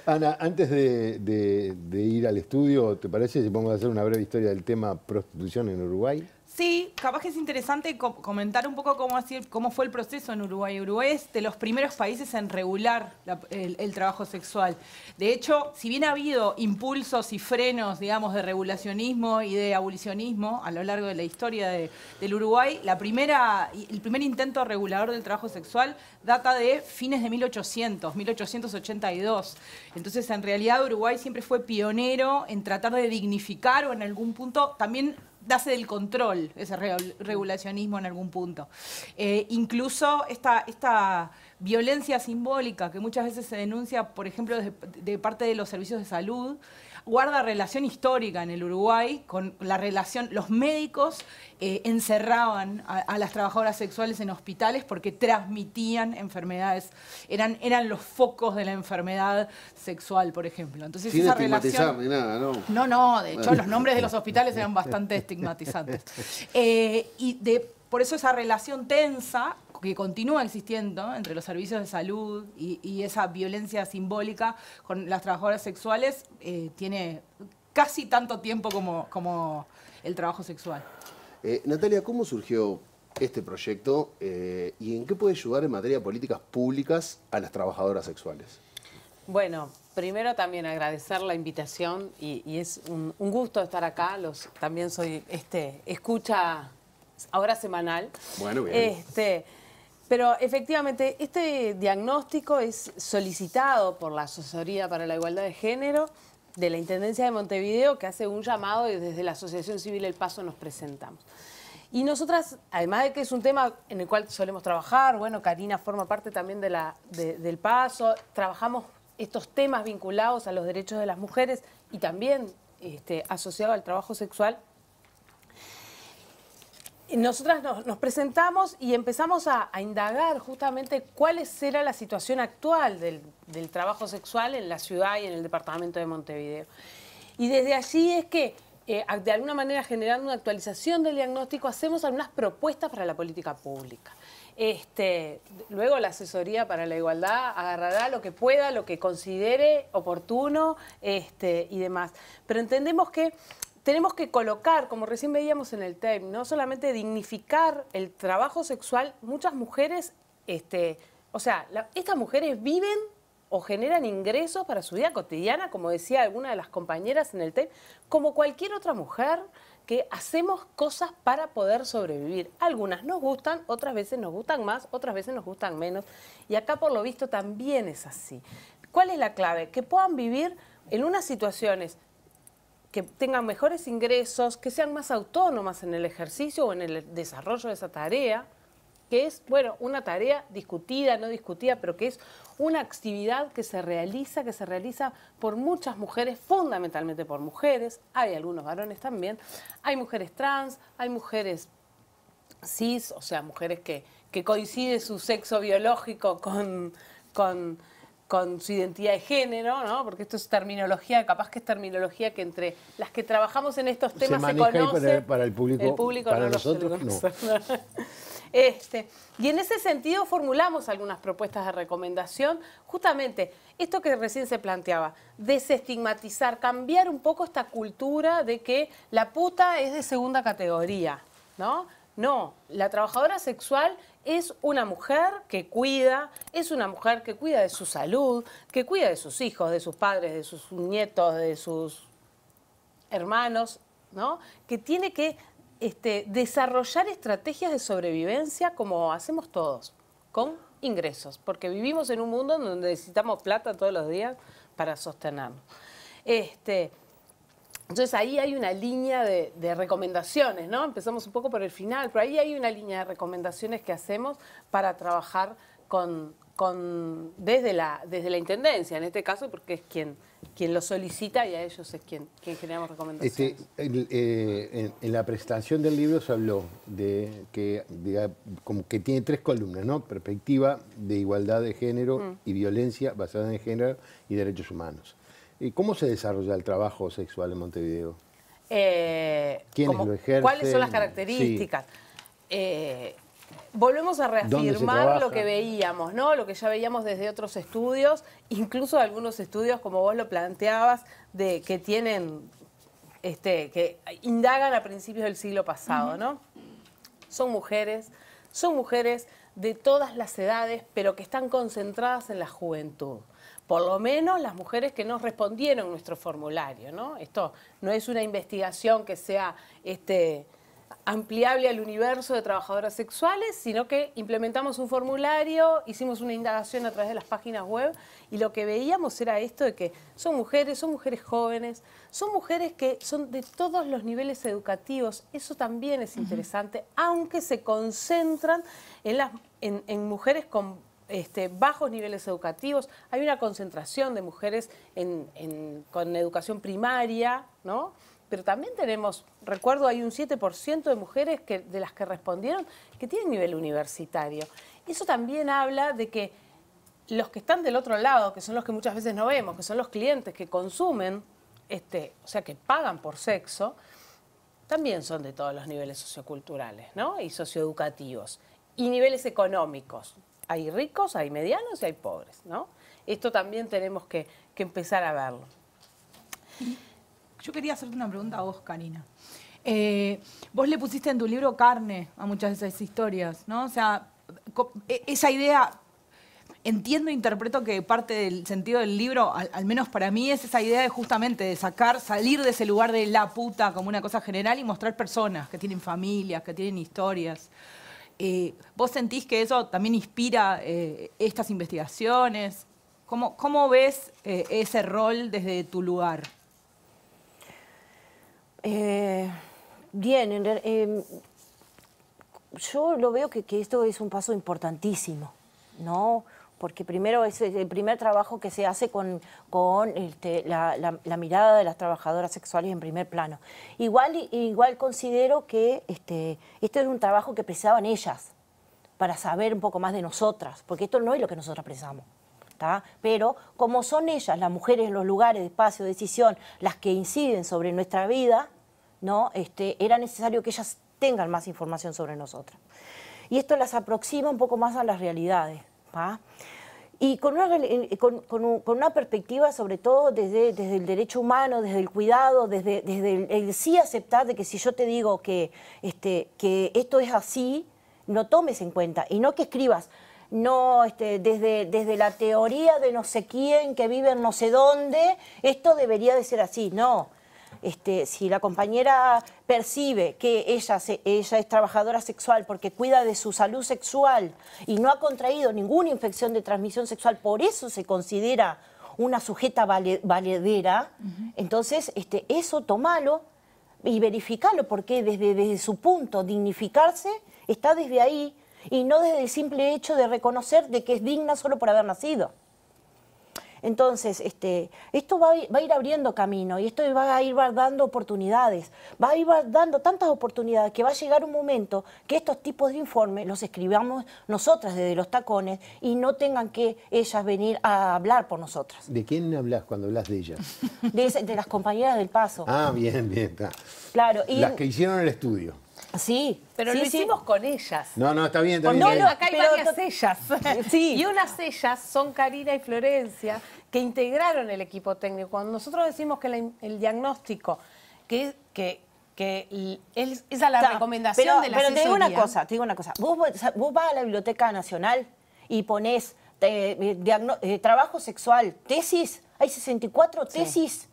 Ana, antes de ir al estudio, ¿te parece si podemos hacer una breve historia del tema prostitución en Uruguay? Sí, capaz que es interesante comentar un poco cómo fue el proceso en Uruguay. Uruguay es de los primeros países en regular el trabajo sexual. De hecho, si bien ha habido impulsos y frenos, digamos, de regulacionismo y de abolicionismo a lo largo de la historia del Uruguay, el primer intento regulador del trabajo sexual data de fines de 1882. Entonces, en realidad, Uruguay siempre fue pionero en tratar de dignificar o en algún punto también nace del control, ese regulacionismo en algún punto. Incluso esta violencia simbólica que muchas veces se denuncia, por ejemplo, de parte de los servicios de salud, guarda relación histórica en el Uruguay con la relación, los médicos encerraban a las trabajadoras sexuales en hospitales porque transmitían enfermedades, eran los focos de la enfermedad sexual, por ejemplo. Entonces, sin esa estigmatizar relación, ni nada, ¿no? No, de hecho los nombres de los hospitales eran bastante estigmatizantes. Por eso esa relación tensa que continúa existiendo entre los servicios de salud y esa violencia simbólica con las trabajadoras sexuales tiene casi tanto tiempo como el trabajo sexual. Natalia, ¿cómo surgió este proyecto y en qué puede ayudar en materia de políticas públicas a las trabajadoras sexuales? Bueno, primero también agradecer la invitación y es un gusto estar acá. También soy escucha ahora semanal. Bueno, bien. Pero efectivamente, este diagnóstico es solicitado por la Asesoría para la Igualdad de Género de la Intendencia de Montevideo, que hace un llamado y desde la Asociación Civil El Paso nos presentamos. Y nosotras, además de que es un tema en el cual solemos trabajar, bueno, Karina forma parte también del Paso, trabajamos estos temas vinculados a los derechos de las mujeres y también asociado al trabajo sexual. Nosotras nos presentamos y empezamos a indagar justamente cuál era la situación actual del trabajo sexual en la ciudad y en el departamento de Montevideo. Y desde allí es que, de alguna manera generando una actualización del diagnóstico, hacemos algunas propuestas para la política pública. Luego la Asesoría para la Igualdad agarrará lo que pueda, lo que considere oportuno y demás. Pero entendemos que tenemos que colocar, como recién veíamos en el tape, no solamente dignificar el trabajo sexual. Muchas mujeres, estas mujeres viven o generan ingresos para su vida cotidiana, como decía alguna de las compañeras en el tape, como cualquier otra mujer que hacemos cosas para poder sobrevivir. Algunas nos gustan, otras veces nos gustan más, otras veces nos gustan menos. Y acá por lo visto también es así. ¿Cuál es la clave? Que puedan vivir en unas situaciones que tengan mejores ingresos, que sean más autónomas en el ejercicio o en el desarrollo de esa tarea, que es, bueno, una tarea discutida, no discutida, pero que es una actividad que se realiza por muchas mujeres, fundamentalmente por mujeres, hay algunos varones también, hay mujeres trans, hay mujeres cis, o sea, mujeres que coincide su sexo biológico con su identidad de género, ¿no? Porque esto es terminología, capaz que es terminología que entre las que trabajamos en estos temas se conoce. Para el público para nosotros no. Y en ese sentido formulamos algunas propuestas de recomendación, justamente esto que recién se planteaba, desestigmatizar, cambiar un poco esta cultura de que la puta es de segunda categoría, ¿no? No, la trabajadora sexual es una mujer que cuida, es una mujer que cuida de su salud, que cuida de sus hijos, de sus padres, de sus nietos, de sus hermanos, ¿no? Que tiene que desarrollar estrategias de sobrevivencia como hacemos todos, con ingresos, porque vivimos en un mundo donde necesitamos plata todos los días para sostenernos. Entonces ahí hay una línea de recomendaciones, ¿no? Empezamos un poco por el final, pero ahí hay una línea de recomendaciones que hacemos para trabajar desde la Intendencia, en este caso, porque es quien lo solicita y a ellos es quien generamos recomendaciones. En la presentación del libro se habló de que como que tiene 3 columnas, ¿no? Perspectiva de igualdad de género y violencia basada en género y derechos humanos. ¿Cómo se desarrolla el trabajo sexual en Montevideo? ¿Quiénes lo ejercen? ¿Cuáles son las características? Sí. Volvemos a reafirmar lo que veíamos, ¿no? Lo que ya veíamos desde otros estudios, incluso algunos estudios, como vos lo planteabas, que tienen, que indagan a principios del siglo pasado, ¿no? Son mujeres de todas las edades, pero que están concentradas en la juventud. Por lo menos las mujeres que nos respondieron nuestro formulario, ¿no? Esto no es una investigación que sea ampliable al universo de trabajadoras sexuales, sino que implementamos un formulario, hicimos una indagación a través de las páginas web y lo que veíamos era esto de que son mujeres jóvenes, son mujeres que son de todos los niveles educativos, eso también es interesante, aunque se concentran en mujeres con bajos niveles educativos. Hay una concentración de mujeres con educación primaria, ¿no? Pero también tenemos, recuerdo, hay un 7% de mujeres de las que respondieron que tienen nivel universitario. Eso también habla de que los que están del otro lado, que son los que muchas veces no vemos, que son los clientes que consumen, o sea, que pagan por sexo, también son de todos los niveles socioculturales, ¿no? Y socioeducativos. Y niveles económicos. Hay ricos, hay medianos y hay pobres, ¿no? Esto también tenemos que empezar a verlo. Yo quería hacerte una pregunta a vos, Karina. Vos le pusiste en tu libro carne a muchas de esas historias, ¿no? O sea, esa idea, entiendo e interpreto que parte del sentido del libro, al menos para mí, es esa idea de justamente de salir de ese lugar de la puta como una cosa general y mostrar personas que tienen familias, que tienen historias. ¿Vos sentís que eso también inspira estas investigaciones? ¿Cómo ves ese rol desde tu lugar? Bien, yo lo veo que esto es un paso importantísimo, ¿no? Porque primero es el primer trabajo que se hace con la mirada de las trabajadoras sexuales en primer plano. Igual considero que esto era un trabajo que precisaban ellas para saber un poco más de nosotras, porque esto no es lo que nosotras precisamos. ¿tá? Pero como son ellas, las mujeres en los lugares de espacio de decisión, las que inciden sobre nuestra vida, ¿no? Era necesario que ellas tengan más información sobre nosotras. Y esto las aproxima un poco más a las realidades. ¿va? Y con una perspectiva sobre todo desde el derecho humano, desde el cuidado, desde el sí aceptar de que si yo te digo que esto es así, no tomes en cuenta y no que escribas no desde la teoría de no sé quién que vive en no sé dónde, esto debería de ser así, no. Si la compañera percibe que ella es trabajadora sexual porque cuida de su salud sexual y no ha contraído ninguna infección de transmisión sexual, por eso se considera una sujeta valedera, entonces eso tomalo y verificalo, porque desde su punto, dignificarse, está desde ahí y no desde el simple hecho de reconocer de que es digna solo por haber nacido. Entonces, esto va a ir abriendo camino y esto va a ir dando oportunidades, va a ir dando tantas oportunidades que va a llegar un momento que estos tipos de informes los escribamos nosotras desde los tacones y no tengan que ellas venir a hablar por nosotras. ¿De quién hablas cuando hablas de ellas? De las compañeras del Paso. Ah, bien, bien. Está. Claro. Y las que hicieron el estudio. Sí. Pero sí, lo hicimos con ellas. No, está bien, está bien. No, acá hay varias ellas. Sí. Y unas ellas son Karina y Florencia, que integraron el equipo técnico. Cuando nosotros decimos que el diagnóstico, que esa es la recomendación de la asesoría. Pero te digo una cosa. Vos vas a la Biblioteca Nacional y ponés trabajo sexual, tesis, hay 64 tesis.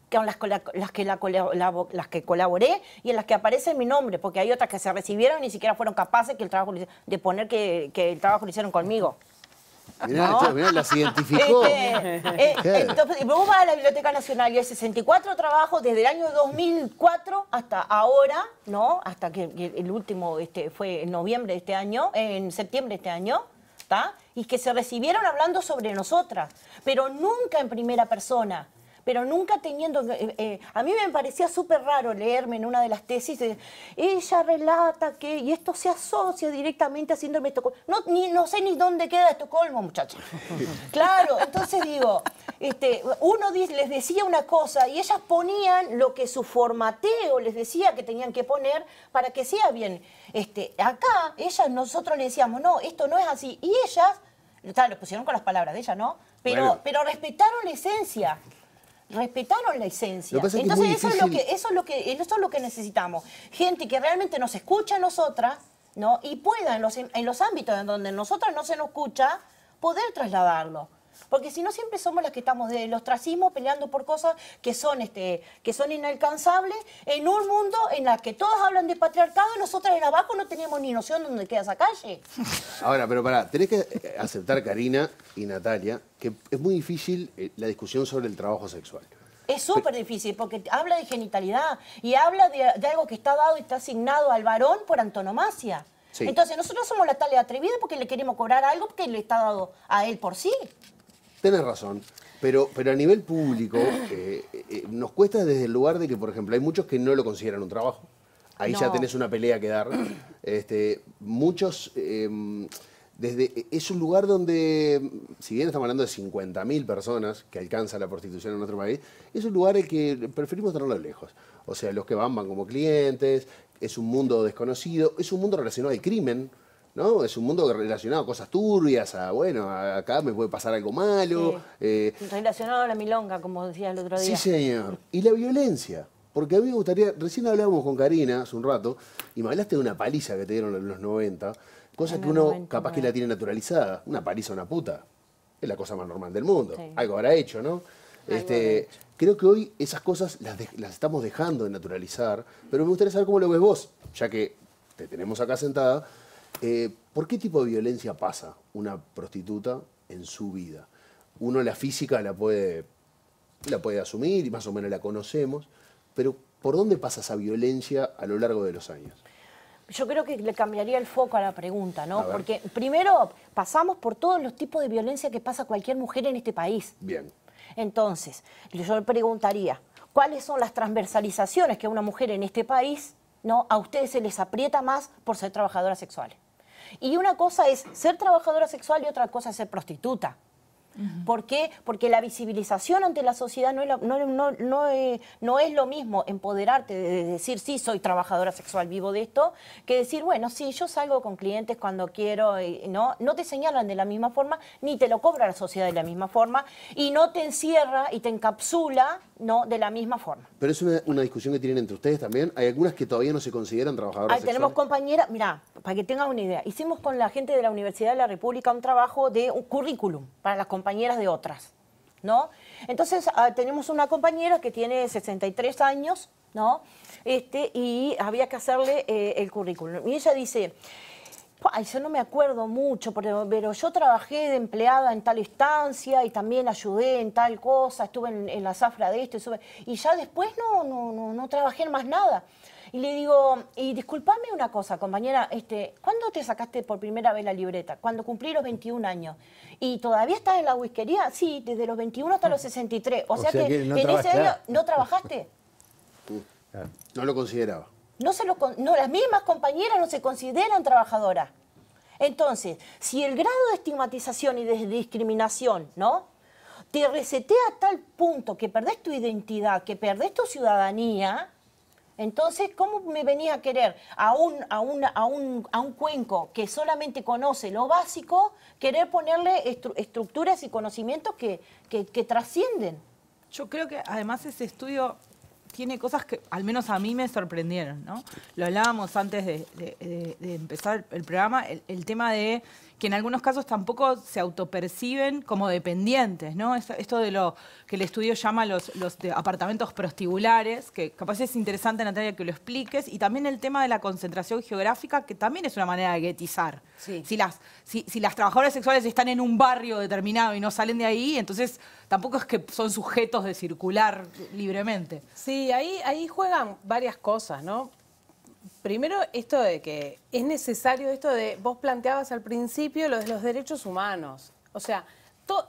Con las que colaboré y en las que aparece mi nombre, porque hay otras que se recibieron y ni siquiera fueron capaces de poner que el trabajo lo hicieron conmigo. Mirá, ¿no? mirá, las identificó. Entonces, vos vas a la Biblioteca Nacional y hay 64 trabajos desde el año 2004 hasta ahora, ¿no? Hasta que el último fue en noviembre de este año, en septiembre de este año, ¿tá? Y que se recibieron hablando sobre nosotras, pero nunca en primera persona. Pero nunca teniendo... a mí me parecía súper raro leerme en una de las tesis, ella relata que... Y esto se asocia directamente a síndrome de Estocolmo. No sé ni dónde queda Estocolmo, muchachos. Claro, entonces digo, uno les decía una cosa y ellas ponían lo que su formateo les decía que tenían que poner para que sea bien. Acá, nosotros le decíamos, no, esto no es así. Y ellas, lo pusieron con las palabras de ella, ¿no? Pero respetaron la esencia. Respetaron la esencia. Entonces eso es lo que necesitamos. Gente que realmente nos escucha a nosotras, ¿no? Y pueda en los ámbitos en donde nosotras no se nos escucha, poder trasladarlo. Porque si no siempre somos las que estamos del ostracismo peleando por cosas que son inalcanzables en un mundo en el que todos hablan de patriarcado y nosotras en abajo no tenemos ni noción de dónde queda esa calle. Ahora, pero pará, tenés que aceptar, Karina y Natalia, que es muy difícil la discusión sobre el trabajo sexual. Es súper difícil porque habla de genitalidad y habla de algo que está dado y está asignado al varón por antonomasia. Sí. Entonces nosotros somos la tal atrevida porque le queremos cobrar algo que le está dado a él por sí. Tenés razón, pero a nivel público nos cuesta desde el lugar de que, por ejemplo, hay muchos que no lo consideran un trabajo. Ahí ya tenés una pelea que dar. Muchos, es un lugar donde, si bien estamos hablando de 50.000 personas que alcanza la prostitución en nuestro país, es un lugar el que preferimos tenerlo lejos. O sea, los que van como clientes, es un mundo desconocido, es un mundo relacionado al crimen, ¿no? Es un mundo relacionado a cosas turbias, acá me puede pasar algo malo. Sí. Relacionado a la milonga, como decía el otro día. Sí, señor. Y la violencia. Porque a mí me gustaría, recién hablábamos con Karina hace un rato, y me hablaste de una paliza que te dieron en los 90, cosa que uno capaz que la tiene naturalizada. Una paliza a una puta. Es la cosa más normal del mundo. Sí. Algo habrá hecho, ¿no? Creo que hoy esas cosas las estamos dejando de naturalizar, pero me gustaría saber cómo lo ves vos, ya que te tenemos acá sentada. ¿Por qué tipo de violencia pasa una prostituta en su vida? Uno la física la puede asumir y más o menos la conocemos, pero ¿por dónde pasa esa violencia a lo largo de los años? Yo creo que le cambiaría el foco a la pregunta, ¿no? Porque primero pasamos por todos los tipos de violencia que pasa cualquier mujer en este país. Bien. Entonces, yo le preguntaría, ¿cuáles son las transversalizaciones que a una mujer en este país, ¿no? A ustedes se les aprieta más por ser trabajadoras sexuales? Y una cosa es ser trabajadora sexual y otra cosa es ser prostituta. ¿Por qué? Porque la visibilización ante la sociedad no es lo mismo empoderarte de decir, sí, soy trabajadora sexual, vivo de esto, que decir, bueno, sí, yo salgo con clientes cuando quiero, no te señalan de la misma forma, ni te lo cobra la sociedad de la misma forma, y no te encierra y te encapsula, ¿no?, de la misma forma. Pero es una discusión que tienen entre ustedes también. Hay algunas que todavía no se consideran trabajadoras sexuales. Tenemos compañeras, mirá, para que tengan una idea, hicimos con la gente de la Universidad de la República un trabajo de un currículum para las compañeras de otras, ¿no? Entonces tenemos una compañera que tiene 63 años, ¿no? Y había que hacerle el currículum. Y ella dice, yo no me acuerdo mucho, pero yo trabajé de empleada en tal estancia y también ayudé en tal cosa, estuve en la zafra de esto, y ya después no trabajé en más nada. Y le digo, y discúlpame una cosa, compañera, ¿cuándo te sacaste por primera vez la libreta? Cuando cumplí los 21 años. ¿Y todavía estás en la whiskería? Sí, desde los 21 hasta los 63. O sea que en ese año no trabajaste. No lo consideraba. Las mismas compañeras no se consideran trabajadoras. Entonces, si el grado de estigmatización y de discriminación, ¿no?, te resetea a tal punto que perdés tu identidad, que perdés tu ciudadanía, entonces, ¿cómo me venís a querer a un cuenco que solamente conoce lo básico, querer ponerle estructuras y conocimientos que trascienden? Yo creo que además ese estudio tiene cosas que al menos a mí me sorprendieron, ¿no? Lo hablábamos antes de empezar el programa, el tema de que en algunos casos tampoco se autoperciben como dependientes, ¿no? Esto de lo que el estudio llama los apartamentos prostibulares, que capaz es interesante, Natalia, que lo expliques, y también el tema de la concentración geográfica, que también es una manera de guetizar. Sí. Si las trabajadoras sexuales están en un barrio determinado y no salen de ahí, entonces tampoco es que son sujetos de circular libremente. Sí, ahí juegan varias cosas, ¿no? Primero, esto de que es necesario, vos planteabas al principio lo de los derechos humanos. O sea,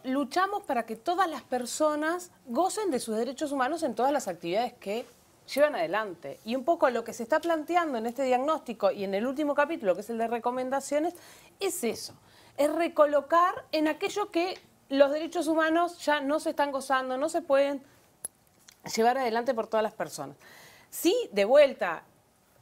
luchamos para que todas las personas gocen de sus derechos humanos en todas las actividades que llevan adelante. Y un poco lo que se está planteando en este diagnóstico y en el último capítulo, que es el de recomendaciones, es eso. Es recolocar en aquello que los derechos humanos ya no se están gozando, no se pueden llevar adelante por todas las personas. Sí, de vuelta,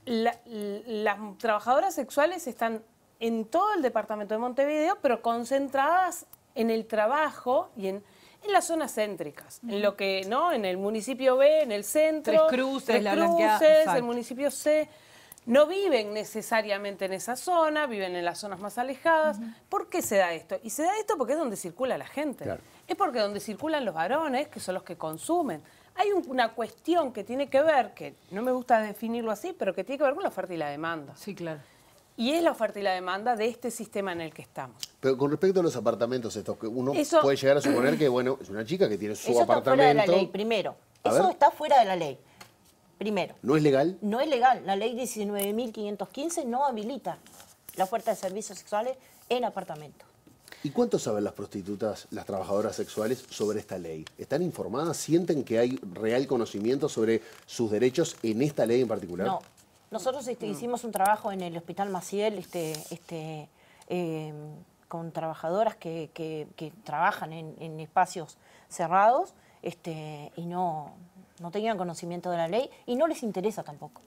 las trabajadoras sexuales están en todo el departamento de Montevideo, pero concentradas en el trabajo y en las zonas céntricas, en lo que, ¿no? En el municipio B, en el centro, Tres Cruces, el municipio C. no viven necesariamente en esa zona, viven en las zonas más alejadas. ¿Por qué se da esto? Y se da esto porque es donde circula la gente. Claro. Es porque donde circulan los varones, que son los que consumen. Hay una cuestión que tiene que ver, que no me gusta definirlo así, pero que tiene que ver con la oferta y la demanda. Sí, claro. Y es la oferta y la demanda de este sistema en el que estamos. Pero con respecto a los apartamentos estos, que uno Eso- puede llegar a suponer que, bueno, es una chica que tiene su Eso está apartamento. fuera de la ley, primero. A Eso ver. está fuera de la ley, primero. ¿No es legal? No es legal. La ley 19.515 no habilita la oferta de servicios sexuales en apartamentos. ¿Y cuánto saben las prostitutas, las trabajadoras sexuales, sobre esta ley? ¿Están informadas? ¿Sienten que hay real conocimiento sobre sus derechos en esta ley en particular? No. Nosotros hicimos un trabajo en el Hospital Maciel con trabajadoras que trabajan en espacios cerrados y no tenían conocimiento de la ley y no les interesa tampoco.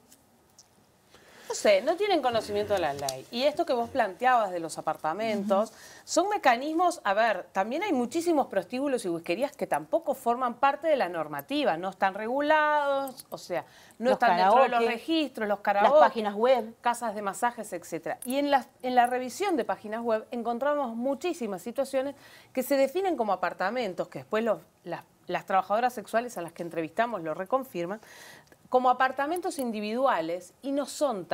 No sé, no tienen conocimiento de la ley. Y esto que vos planteabas de los apartamentos, son mecanismos, a ver, también hay muchísimos prostíbulos y whiskerías que tampoco forman parte de la normativa, no están regulados, o sea, no Los están dentro de los karaoke, registros, los karaoke, las páginas web, casas de masajes, etcétera. Y en la revisión de páginas web encontramos muchísimas situaciones que se definen como apartamentos, que después las trabajadoras sexuales a las que entrevistamos lo reconfirman, como apartamentos individuales y no son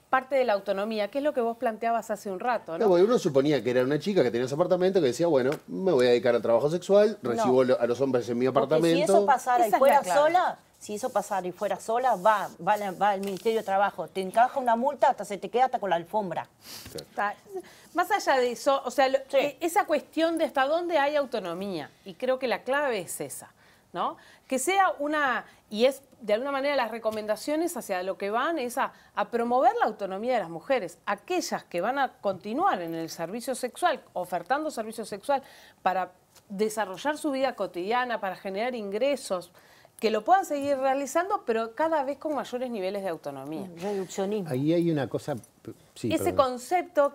parte de la autonomía, que es lo que vos planteabas hace un rato, ¿no? No, porque uno suponía que era una chica que tenía su apartamento que decía, bueno, me voy a dedicar al trabajo sexual, recibo a los hombres en mi apartamento. Porque si eso pasara y Esa es fuera la clave. sola, si eso pasara y fuera sola, va el Ministerio de Trabajo, te encaja una multa, hasta se te queda hasta con la alfombra. Más allá de eso, o sea, esa cuestión de hasta dónde hay autonomía, y creo que la clave es esa, ¿no? Que sea y es de alguna manera las recomendaciones hacia lo que van es a promover la autonomía de las mujeres, aquellas que van a continuar en el servicio sexual, ofertando servicio sexual para desarrollar su vida cotidiana, para generar ingresos, que lo puedan seguir realizando, pero cada vez con mayores niveles de autonomía. Reduccionismo. Ahí hay una cosa... Sí, Ese perdón. concepto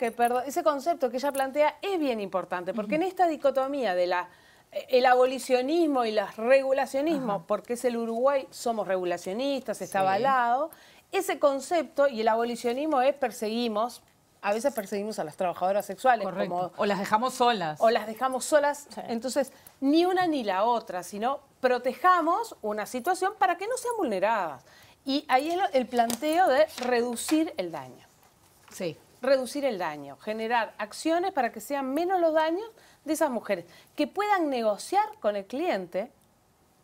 que ella plantea es bien importante, porque en esta dicotomía de el abolicionismo y el regulacionismo, porque es el Uruguay, somos regulacionistas, está avalado, ese concepto y el abolicionismo es a veces perseguimos a las trabajadoras sexuales. Correcto. O las dejamos solas. O las dejamos solas. Sí. Entonces, ni una ni la otra, sino protejamos una situación para que no sean vulneradas. Y ahí es el planteo de reducir el daño. Sí. Reducir el daño, generar acciones para que sean menos los daños de esas mujeres, que puedan negociar con el cliente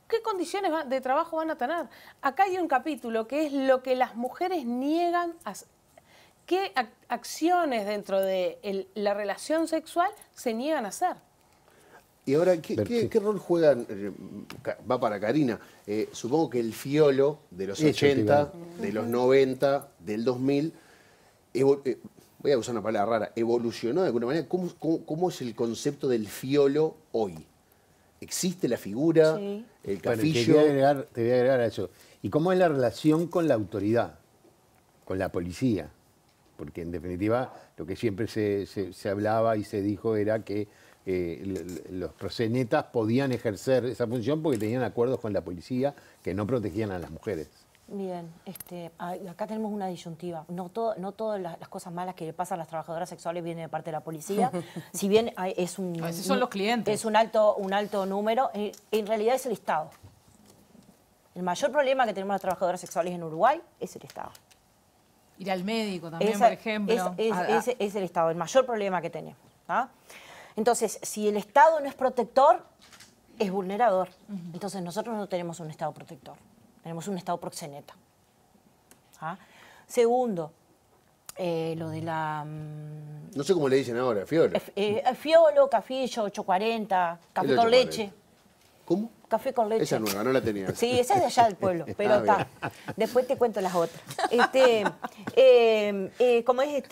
qué condiciones de trabajo van a tener. Acá hay un capítulo que es lo que las mujeres niegan a qué acciones dentro de la relación sexual se niegan a hacer. Y ahora, ¿qué rol juegan? Va para Karina. Supongo que el fiolo de los 80, de los 90, del 2000, voy a usar una palabra rara, evolucionó de alguna manera. ¿Cómo es el concepto del fiolo hoy? ¿Existe la figura, el cafillo? Bueno, te voy a agregar a eso. ¿Y cómo es la relación con la autoridad, con la policía? Porque en definitiva lo que siempre se hablaba y se dijo era que los proxenetas podían ejercer esa función porque tenían acuerdos con la policía que no protegían a las mujeres. Bien, acá tenemos una disyuntiva. No todas las cosas malas que le pasan a las trabajadoras sexuales vienen de parte de la policía. Si bien a veces son los clientes. Es un alto número, en realidad es el Estado. El mayor problema que tenemos las trabajadoras sexuales en Uruguay es el Estado. Ir al médico también, por ejemplo. Es el Estado, el mayor problema que tenemos. ¿Ah? Entonces, si el Estado no es protector, es vulnerador. Entonces, nosotros no tenemos un Estado protector. Tenemos un Estado proxeneta. ¿Ah? Segundo, lo de la... No sé cómo le dicen ahora, fiolo. Fiolo, cafillo, 840, café con leche. ¿Cómo? Café con leche. Esa nueva, no la tenía. Sí, esa es de allá del pueblo, pero está. Después te cuento las otras. Como es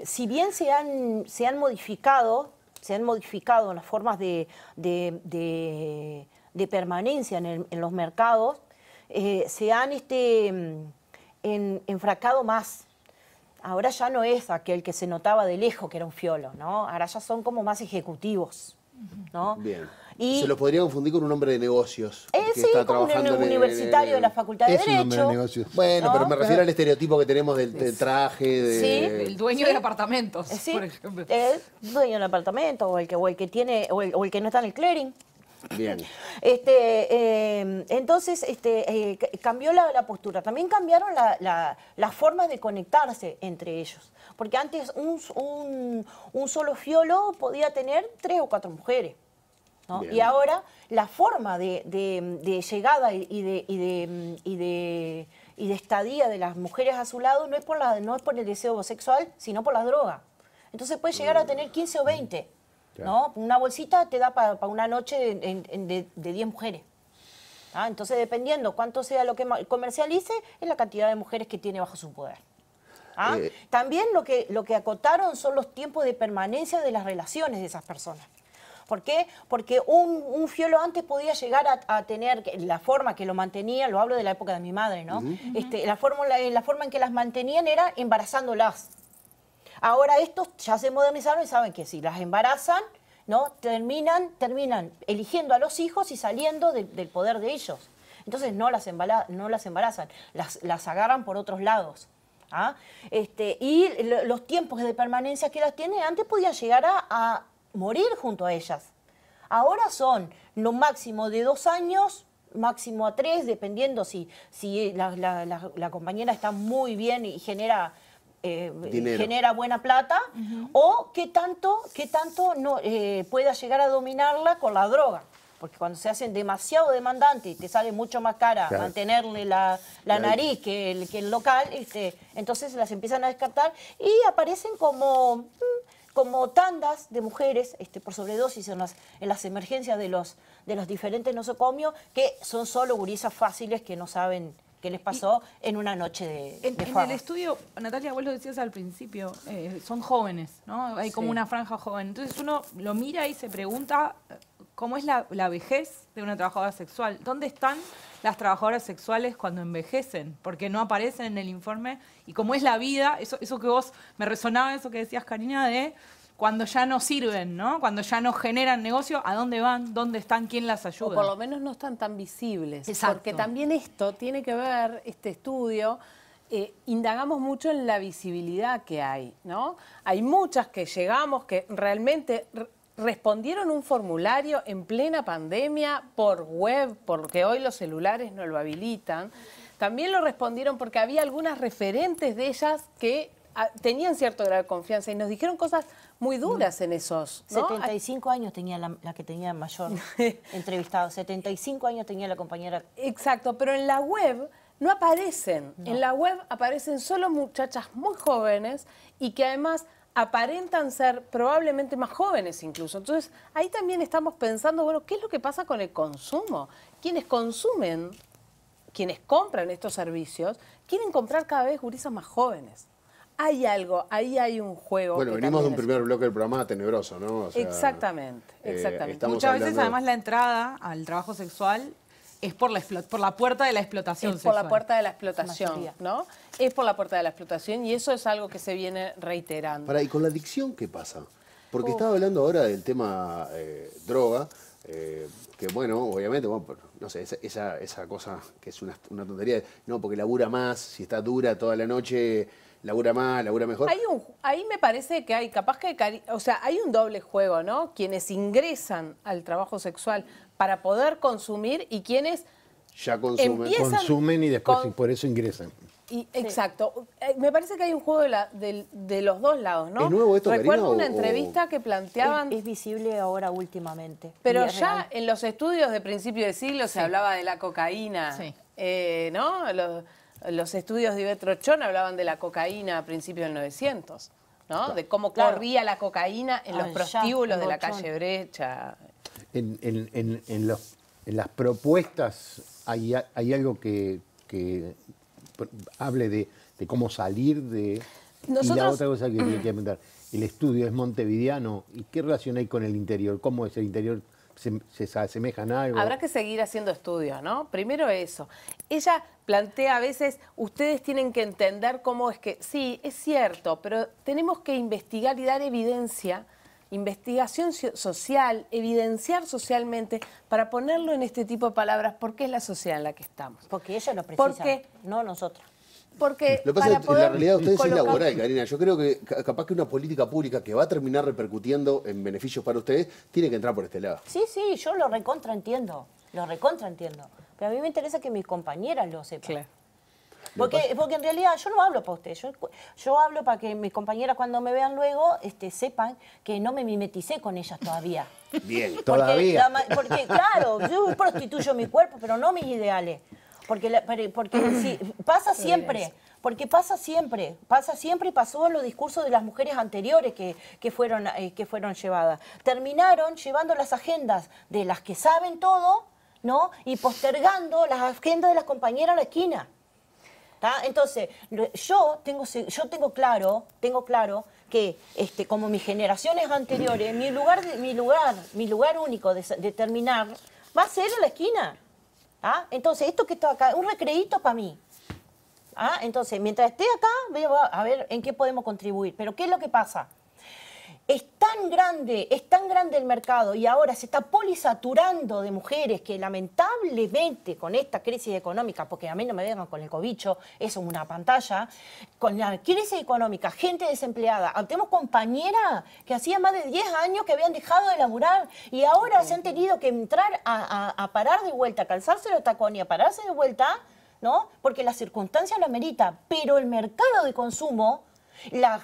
si bien se han modificado las formas de permanencia en los mercados, se han enfracado más. Ahora ya no es aquel que se notaba de lejos que era un fiolo, ¿no? Ahora ya son como más ejecutivos. ¿no? Bien. Y se lo podría confundir con un hombre de negocios. sí, como un universitario de la Facultad de Derecho. Bueno, ¿no? pero me refiero al estereotipo que tenemos del traje, de... El dueño de apartamentos, por ejemplo. El dueño del apartamento, o el que tiene, o el que no está en el clearing. Bien. Entonces, cambió la postura. También cambiaron las formas de conectarse entre ellos. Porque antes un solo fiolo podía tener 3 o 4 mujeres, ¿no? Y ahora la forma de llegada y de estadía de las mujeres a su lado no es por el deseo sexual, sino por la droga. Entonces puede llegar a tener 15 o 20. ¿No? Una bolsita te da para una noche de 10 mujeres. Entonces, dependiendo cuánto sea lo que comercialice, es la cantidad de mujeres que tiene bajo su poder. También lo que acotaron son los tiempos de permanencia de las relaciones de esas personas. ¿Por qué? Porque un fiolo antes podía llegar a tener la forma que lo mantenía, lo hablo de la época de mi madre, ¿no? La forma en que las mantenían era embarazándolas. Ahora estos ya se modernizaron y saben que si las embarazan, ¿no? terminan eligiendo a los hijos y saliendo del poder de ellos. Entonces no las embarazan, las agarran por otros lados. Y los tiempos de permanencia que las tienen, antes podían llegar a morir junto a ellas. Ahora son lo máximo de 2 años, máximo a 3, dependiendo si la compañera está muy bien y genera buena plata, o qué tanto no pueda llegar a dominarla con la droga. Porque cuando se hacen demasiado demandantes y te sale mucho más cara mantenerle la nariz que el local, entonces las empiezan a descartar y aparecen como tandas de mujeres por sobredosis en las emergencias de los diferentes nosocomios, que son solo gurisas fáciles que no saben qué les pasó en una noche de En el estudio, Natalia, vos lo decías al principio, son jóvenes, ¿no? Hay como una franja joven. Entonces uno lo mira y se pregunta cómo es la vejez de una trabajadora sexual. ¿Dónde están las trabajadoras sexuales cuando envejecen? Porque no aparecen en el informe. Y cómo es la vida, eso que vos, me resonaba eso que decías, Karina, de cuando ya no sirven, ¿no? Cuando ya no generan negocio, ¿a dónde van? ¿Dónde están? ¿Quién las ayuda? O por lo menos no están tan visibles. Exacto. Porque también esto tiene que ver, este estudio, indagamos mucho en la visibilidad que hay, ¿no? Hay muchas que llegamos que realmente respondieron un formulario en plena pandemia por web, porque hoy los celulares no lo habilitan. También lo respondieron porque había algunas referentes de ellas que tenían cierto grado de confianza y nos dijeron cosas muy duras en esos, ¿no? 75 años tenía la que tenía mayor entrevistado, 75 años tenía la compañera. Exacto, pero en la web no aparecen. No. En la web aparecen solo muchachas muy jóvenes y que además aparentan ser probablemente más jóvenes incluso. Entonces, ahí también estamos pensando, bueno, ¿qué es lo que pasa con el consumo? Quienes consumen, quienes compran estos servicios, quieren comprar cada vez gurisas más jóvenes. Hay algo, ahí hay un juego. Bueno, venimos de un primer bloque del programa tenebroso, ¿no? O sea, exactamente. Muchas veces, además, la entrada al trabajo sexual es por la puerta de la explotación sexual. Por la puerta de la explotación, ¿no? Es por la puerta de la explotación y eso es algo que se viene reiterando. ¿Y con la adicción qué pasa? Porque estaba hablando ahora del tema droga, que bueno, obviamente, no sé, esa cosa que es una tontería, no, porque labura más, si está dura toda la noche, labura más, labura mejor. Ahí me parece que hay, capaz que, hay un doble juego, ¿no? Quienes ingresan al trabajo sexual para poder consumir y quienes ya consumen y después por eso ingresan. Exacto. Me parece que hay un juego de los dos lados, ¿no? ¿Es nuevo esto, Recuerdo Karina, una entrevista que planteaban... Es visible ahora últimamente. Pero ya en los estudios de principio de siglo se hablaba de la cocaína, ¿no? Los estudios de Ivette Rochón hablaban de la cocaína a principios del 900, ¿no? De cómo corría la cocaína en los prostíbulos de la calle Brecha. En las propuestas hay algo que hable de cómo salir de... Y la otra cosa que quería comentar, el estudio es montevideano, ¿y qué relación hay con el interior? ¿Cómo es el interior? ¿Se asemejan a algo? Habrá que seguir haciendo estudios, ¿no? Primero eso. Ella plantea a veces, ustedes tienen que entender cómo es que... Sí, es cierto, pero tenemos que investigar y dar evidencia investigación social, evidenciar socialmente, para ponerlo en este tipo de palabras, porque es la sociedad en la que estamos. Porque ella lo precisa, Porque, no nosotros. Porque Lo que pasa es que la realidad de ustedes es colocar... laboral, Karina. Yo creo que capaz que una política pública que va a terminar repercutiendo en beneficios para ustedes tiene que entrar por este lado. Sí, sí, yo lo recontraentiendo. Pero a mí me interesa que mis compañeras lo sepan. Claro. Porque en realidad yo no hablo para ustedes, yo hablo para que mis compañeras cuando me vean luego sepan que no me mimeticé con ellas todavía. Bien, todavía. Porque claro, yo prostituyo mi cuerpo, pero no mis ideales. Porque sí, pasa siempre. Porque pasa siempre y pasó en los discursos de las mujeres anteriores que fueron llevadas. Terminaron llevando las agendas de las que saben todo, ¿no? Y postergando las agendas de las compañeras a la esquina. ¿Tá? Entonces, yo tengo claro que como mis generaciones anteriores, mi lugar único de terminar va a ser en la esquina. ¿Ah? Entonces, esto que está acá es un recreíto para mí. ¿Ah? Entonces, mientras esté acá, voy a ver en qué podemos contribuir. Pero, ¿qué es lo que pasa? Es tan grande el mercado y ahora se está polisaturando de mujeres que lamentablemente con esta crisis económica, porque a mí no me vengan con el cobicho, eso es una pantalla, con la crisis económica, gente desempleada, tenemos compañeras que hacía más de 10 años que habían dejado de laburar y ahora se han tenido que entrar a parar de vuelta, a calzarse los tacones y a pararse de vuelta, ¿no? Porque las circunstancias lo ameritan, pero el mercado de consumo,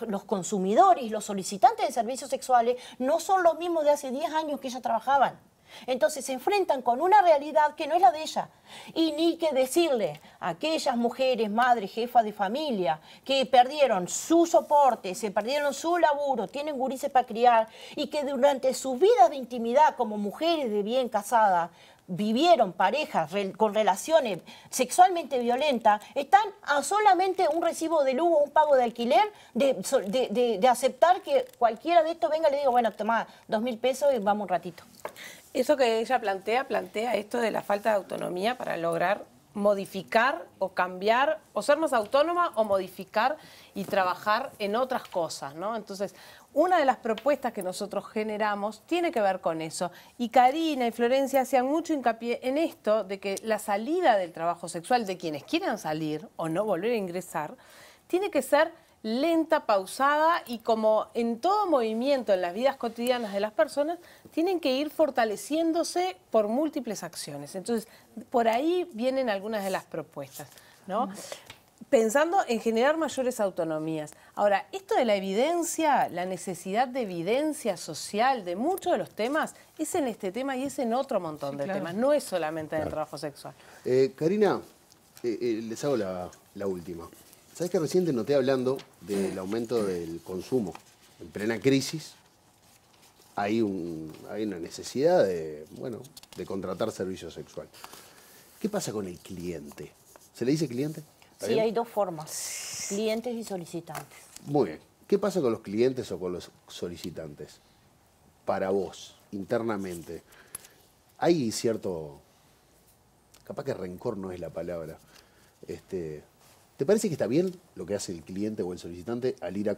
los consumidores, los solicitantes de servicios sexuales no son los mismos de hace 10 años que ellas trabajaban. Entonces se enfrentan con una realidad que no es la de ella. Y ni que decirle a aquellas mujeres, madres, jefas de familia, que perdieron su soporte, se perdieron su laburo, tienen gurises para criar y que durante su vida de intimidad como mujeres de bien casadas, vivieron parejas con relaciones sexualmente violentas, están a solamente un recibo de luz o un pago de alquiler de aceptar que cualquiera de estos venga y le diga, bueno, toma 2.000 pesos y vamos un ratito. Eso que ella plantea esto de la falta de autonomía para lograr modificar o cambiar, o ser más autónoma o modificar y trabajar en otras cosas, ¿no? Entonces, una de las propuestas que nosotros generamos tiene que ver con eso. Y Karina y Florencia hacían mucho hincapié en esto de que la salida del trabajo sexual de quienes quieran salir o no volver a ingresar, tiene que ser lenta, pausada y como en todo movimiento en las vidas cotidianas de las personas, tienen que ir fortaleciéndose por múltiples acciones. Entonces, por ahí vienen algunas de las propuestas, ¿no? Pensando en generar mayores autonomías. Ahora, esto de la evidencia, la necesidad de evidencia social de muchos de los temas, es en este tema y es en otro montón de temas, no es solamente en el trabajo sexual. Karina, les hago la última. ¿Sabes que recién te noté hablando del aumento del consumo? En plena crisis hay una necesidad de contratar servicio sexual. ¿Qué pasa con el cliente? ¿Se le dice cliente? Sí, hay dos formas, clientes y solicitantes. Muy bien. ¿Qué pasa con los clientes o con los solicitantes? Para vos, internamente, hay cierto, capaz que rencor no es la palabra, ¿te parece que está bien lo que hace el cliente o el solicitante al ir a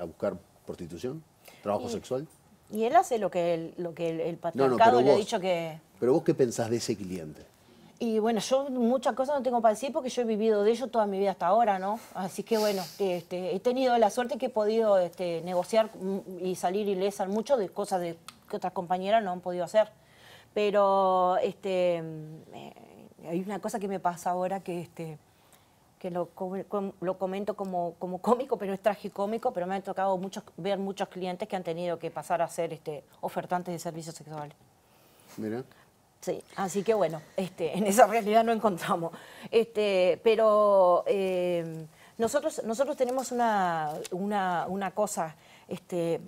buscar prostitución, trabajo sexual? Y él hace lo que el patriarcado le ha dicho que... Pero vos, ¿qué pensás de ese cliente? Y bueno, yo muchas cosas no tengo para decir porque yo he vivido de ello toda mi vida hasta ahora, ¿no? Así que bueno, he tenido la suerte que he podido negociar y salir ilesan mucho de cosas que otras compañeras no han podido hacer. Pero hay una cosa que me pasa ahora que lo comento como cómico, pero es tragicómico, pero me ha tocado ver muchos clientes que han tenido que pasar a ser ofertantes de servicios sexuales. Mira. Sí, así que bueno, en esa realidad no encontramos. Pero nosotros tenemos una cosa que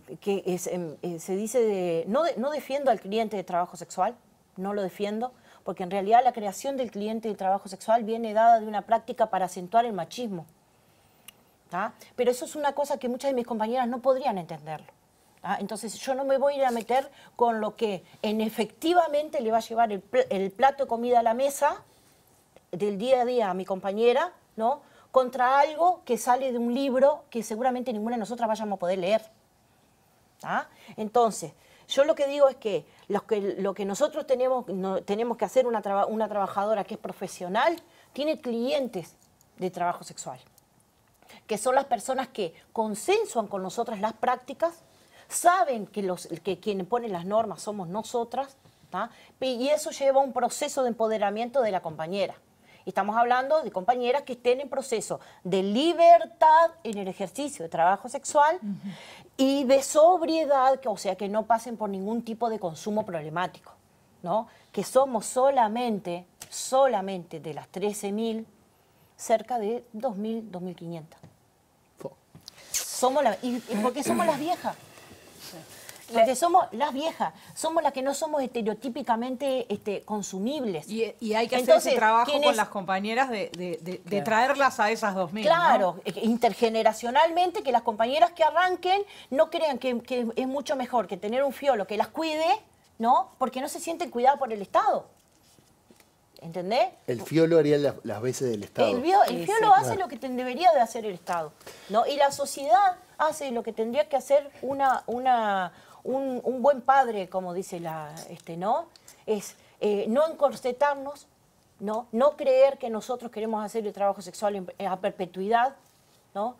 se dice no defiendo al cliente de trabajo sexual, no lo defiendo, porque en realidad la creación del cliente de trabajo sexual viene dada de una práctica para acentuar el machismo. ¿Tá? Pero eso es una cosa que muchas de mis compañeras no podrían entenderlo. Entonces yo no me voy a ir a meter con lo que efectivamente le va a llevar el plato de comida a la mesa del día a día a mi compañera, ¿no? Contra algo que sale de un libro que seguramente ninguna de nosotras vayamos a poder leer. ¿tá? Entonces, yo lo que digo es que lo que nosotros tenemos que hacer, una trabajadora que es profesional, tiene clientes de trabajo sexual, que son las personas que consensuan con nosotras las prácticas, saben que quien pone las normas somos nosotras, ¿tá? Y eso lleva a un proceso de empoderamiento de la compañera. Estamos hablando de compañeras que estén en proceso de libertad en el ejercicio de trabajo sexual y de sobriedad, o sea, que no pasen por ningún tipo de consumo problemático, ¿no? Que somos solamente de las 13.000, cerca de 2.000, 2.500. Porque somos las viejas. Porque somos las viejas, somos las que no somos estereotípicamente consumibles. Y hay que hacer ese trabajo con las compañeras de traerlas a esas 2.000. Claro, ¿no? Intergeneracionalmente, que las compañeras que arranquen no crean que es mucho mejor que tener un fiolo que las cuide, ¿no? Porque no se sienten cuidadas por el Estado. ¿Entendés? El fiolo haría las veces del Estado. El fiolo hace lo que debería de hacer el Estado, ¿no? Y la sociedad hace lo que tendría que hacer un buen padre, como dice ¿no? Es no encorsetarnos, no creer que nosotros queremos hacer el trabajo sexual a perpetuidad, ¿no?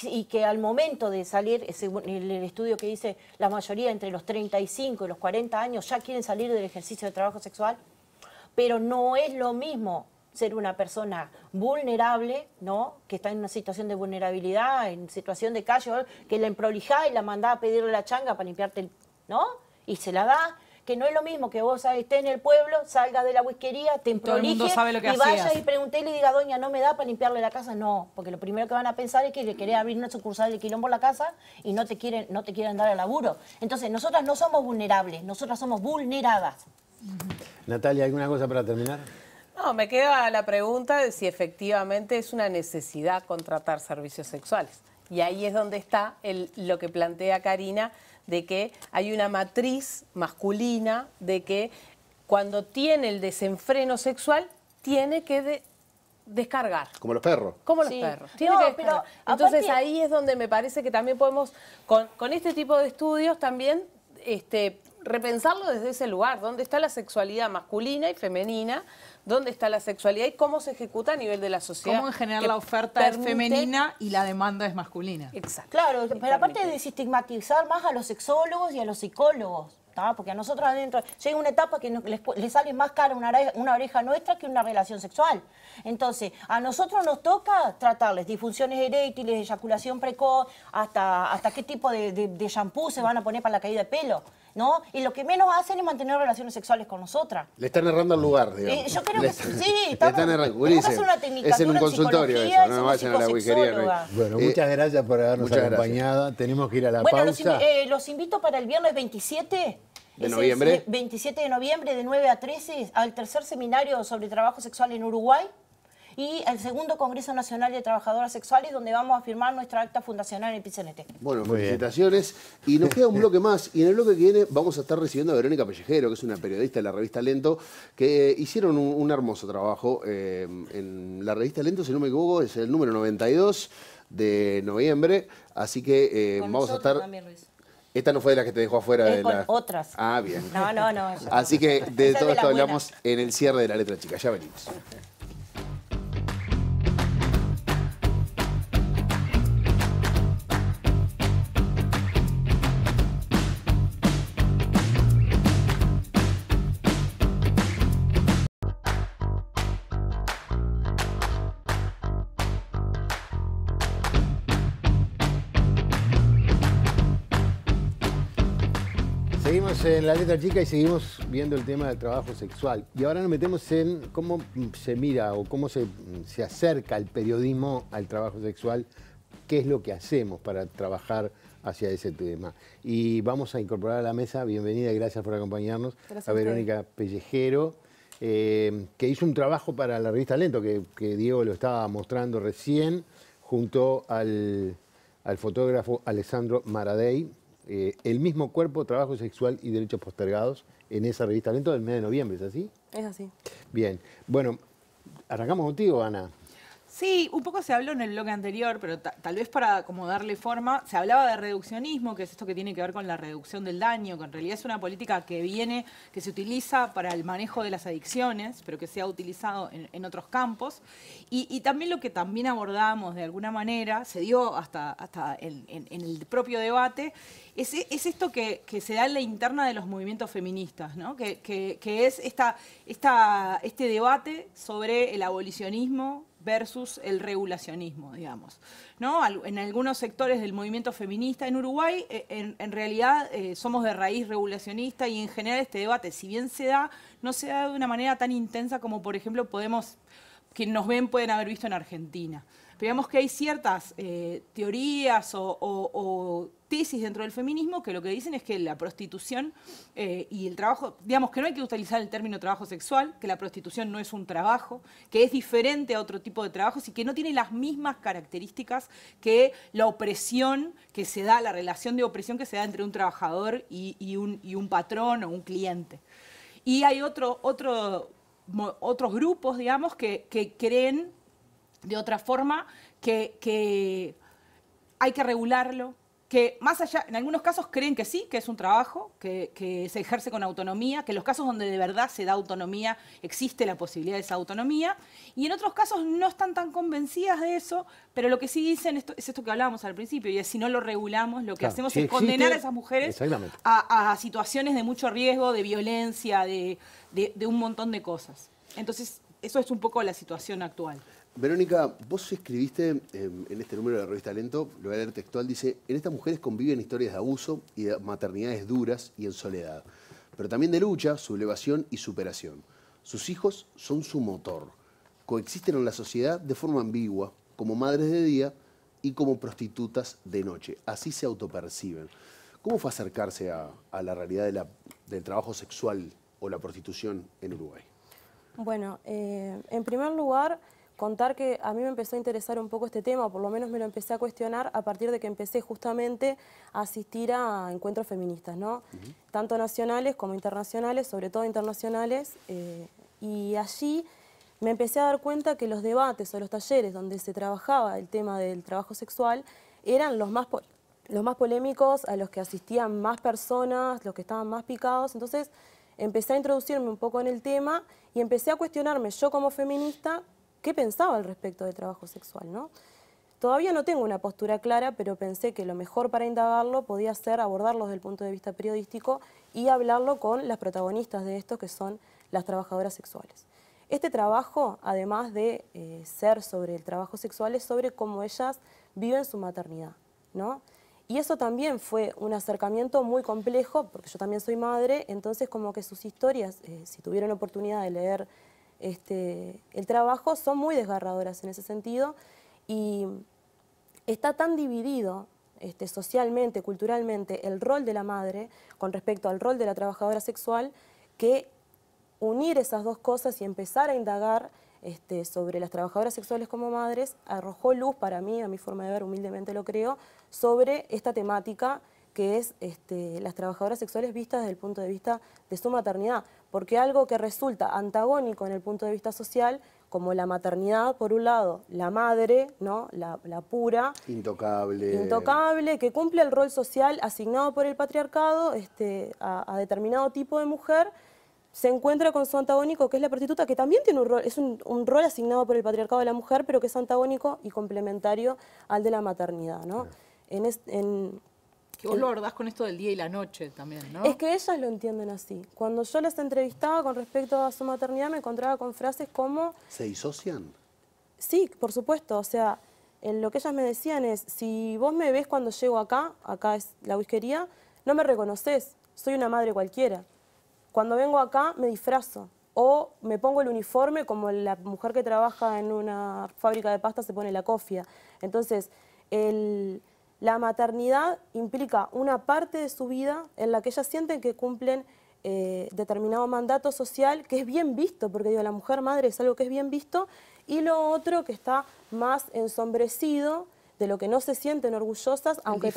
Y que al momento de salir, según el estudio que dice, la mayoría entre los 35 y los 40 años ya quieren salir del ejercicio de trabajo sexual, pero no es lo mismo ser una persona vulnerable, ¿no? Que está en una situación de vulnerabilidad, en situación de calle, que la emprolijá y la mandá a pedirle la changa para limpiarte, ¿no? Y se la da, que no es lo mismo que vos estés en el pueblo, salgas de la whiskería, te emprolije y vayas y pregunté y le diga, doña, ¿no me da para limpiarle la casa? No, porque lo primero que van a pensar es que le querés abrir una sucursal de quilombo a la casa y no te quieren dar al laburo. Entonces, nosotras no somos vulnerables, nosotras somos vulneradas. Natalia, ¿alguna cosa para terminar? No, me queda la pregunta de si efectivamente es una necesidad contratar servicios sexuales. Y ahí es donde está lo que plantea Karina, de que hay una matriz masculina, de que cuando tiene el desenfreno sexual, tiene que descargar. Como los perros. Como los perros. Tiene que descargar. Entonces ahí es donde me parece que también podemos, con este tipo de estudios también, repensarlo desde ese lugar, dónde está la sexualidad masculina y femenina, dónde está la sexualidad y cómo se ejecuta a nivel de la sociedad. Cómo en general la oferta es femenina y la demanda es masculina. Exacto. Claro, pero aparte de desestigmatizar más a los sexólogos y a los psicólogos, ¿tá? Porque a nosotros adentro llega una etapa que les sale más cara una oreja nuestra que una relación sexual. Entonces, a nosotros nos toca tratarles disfunciones eréctiles, eyaculación precoz, hasta qué tipo de shampoo se van a poner para la caída de pelo, ¿no? Y lo que menos hacen es mantener relaciones sexuales con nosotras. Le están errando al lugar, digamos. Yo creo que sí, están errando. Es en un consultorio eso, no vayan a la whiskería. Bueno, muchas gracias por habernos acompañado. Tenemos que ir a la pausa. Los invito para el viernes 27 de noviembre. 27 de noviembre, de 9 a 13, al tercer seminario sobre trabajo sexual en Uruguay. Y el segundo Congreso Nacional de Trabajadoras Sexuales, donde vamos a firmar nuestra acta fundacional en el PCNT. Bueno, felicitaciones. Y nos queda un bloque más. Y en el bloque que viene vamos a estar recibiendo a Verónica Pellejero, que es una periodista de la revista Lento, que hicieron un hermoso trabajo en la revista Lento, si no me equivoco, es el número 92 de noviembre. Así que vamos a estar... Esta no fue de las que te dejó afuera de las... otras. Ah, bien. No. Así que de todo esto hablamos en el cierre de La Letra Chica. Ya venimos. Seguimos en La Letra Chica y seguimos viendo el tema del trabajo sexual. Y ahora nos metemos en cómo se mira o cómo se acerca el periodismo al trabajo sexual, qué es lo que hacemos para trabajar hacia ese tema. Y vamos a incorporar a la mesa, bienvenida y gracias por acompañarnos, a Verónica Pellejero, que hizo un trabajo para la revista Lento, que Diego lo estaba mostrando recién, junto al fotógrafo Alessandro Maradei. El mismo cuerpo, trabajo sexual y derechos postergados en esa revista Lento del mes de noviembre, ¿es así? Es así. Bien. Bueno, arrancamos contigo, Ana. Sí, un poco se habló en el bloque anterior, pero tal vez para como darle forma, se hablaba de reduccionismo, que es esto que tiene que ver con la reducción del daño, que en realidad es una política que se utiliza para el manejo de las adicciones, pero que se ha utilizado en otros campos. Y también lo que también abordamos de alguna manera, se dio hasta en el propio debate, es esto que se da en la interna de los movimientos feministas, ¿no? Que es este debate sobre el abolicionismo versus el regulacionismo, digamos, ¿no? En algunos sectores del movimiento feminista en Uruguay, en realidad somos de raíz regulacionista y en general este debate, si bien se da, no se da de una manera tan intensa como, por ejemplo, quienes nos ven pueden haber visto en Argentina. Pero digamos que hay ciertas teorías o tesis dentro del feminismo que lo que dicen es que la prostitución y el trabajo, digamos que no hay que utilizar el término trabajo sexual, que la prostitución no es un trabajo, que es diferente a otro tipo de trabajos y que no tiene las mismas características que la opresión que se da, la relación de opresión que se da entre un trabajador y un patrón o un cliente. Y hay otros grupos, digamos, que creen de otra forma que hay que regularlo, que más allá, en algunos casos creen que sí, que es un trabajo, que se ejerce con autonomía, que en los casos donde de verdad se da autonomía existe la posibilidad de esa autonomía, y en otros casos no están tan convencidas de eso, pero lo que sí dicen es esto que hablábamos al principio, y es si no lo regulamos, lo que hacemos es condenar a esas mujeres a situaciones de mucho riesgo, de violencia, de un montón de cosas. Entonces, eso es un poco la situación actual. Verónica, vos escribiste en este número de la revista Lento, lo voy a leer textual, dice: en estas mujeres conviven historias de abuso y de maternidades duras y en soledad, pero también de lucha, sublevación y superación. Sus hijos son su motor. Coexisten en la sociedad de forma ambigua, como madres de día y como prostitutas de noche. Así se autoperciben. ¿Cómo fue acercarse a la realidad del trabajo sexual o la prostitución en Uruguay? Bueno, en primer lugar, contar que a mí me empezó a interesar un poco este tema, o por lo menos me lo empecé a cuestionar a partir de que empecé justamente a asistir a encuentros feministas, ¿no? Tanto nacionales como internacionales, sobre todo internacionales, y allí me empecé a dar cuenta que los debates o los talleres donde se trabajaba el tema del trabajo sexual eran los más polémicos, a los que asistían más personas, los que estaban más picados. Entonces empecé a introducirme un poco en el tema y empecé a cuestionarme yo como feminista qué pensaba al respecto del trabajo sexual, ¿no? Todavía no tengo una postura clara, pero pensé que lo mejor para indagarlo podía ser abordarlo desde el punto de vista periodístico y hablarlo con las protagonistas de esto, que son las trabajadoras sexuales. Este trabajo, además de ser sobre el trabajo sexual, es sobre cómo ellas viven su maternidad, ¿no? Y eso también fue un acercamiento muy complejo, porque yo también soy madre, entonces como que sus historias, si tuvieron oportunidad de leer el trabajo, son muy desgarradoras en ese sentido, y está tan dividido socialmente, culturalmente, el rol de la madre con respecto al rol de la trabajadora sexual, que unir esas dos cosas y empezar a indagar sobre las trabajadoras sexuales como madres arrojó luz para mí, a mi forma de ver, humildemente lo creo, sobre esta temática que es las trabajadoras sexuales vistas desde el punto de vista de su maternidad, porque algo que resulta antagónico en el punto de vista social, como la maternidad, por un lado, la madre, ¿no? la pura, intocable, que cumple el rol social asignado por el patriarcado a determinado tipo de mujer, se encuentra con su antagónico, que es la prostituta, que también tiene un rol, es un rol asignado por el patriarcado de la mujer, pero que es antagónico y complementario al de la maternidad, ¿no? Que vos lo abordás con esto del día y la noche también, ¿no? Es que ellas lo entienden así. Cuando yo las entrevistaba con respecto a su maternidad, me encontraba con frases como... ¿Se disocian? Sí, por supuesto. O sea, lo que ellas me decían es, si vos me ves cuando llego acá es la whiskería, no me reconoces, soy una madre cualquiera. Cuando vengo acá me disfrazo o me pongo el uniforme como la mujer que trabaja en una fábrica de pasta se pone la cofia. Entonces, la maternidad implica una parte de su vida en la que ellas sienten que cumplen determinado mandato social que es bien visto, porque digo, la mujer madre es algo que es bien visto, y lo otro que está más ensombrecido, de lo que no se sienten orgullosas, aunque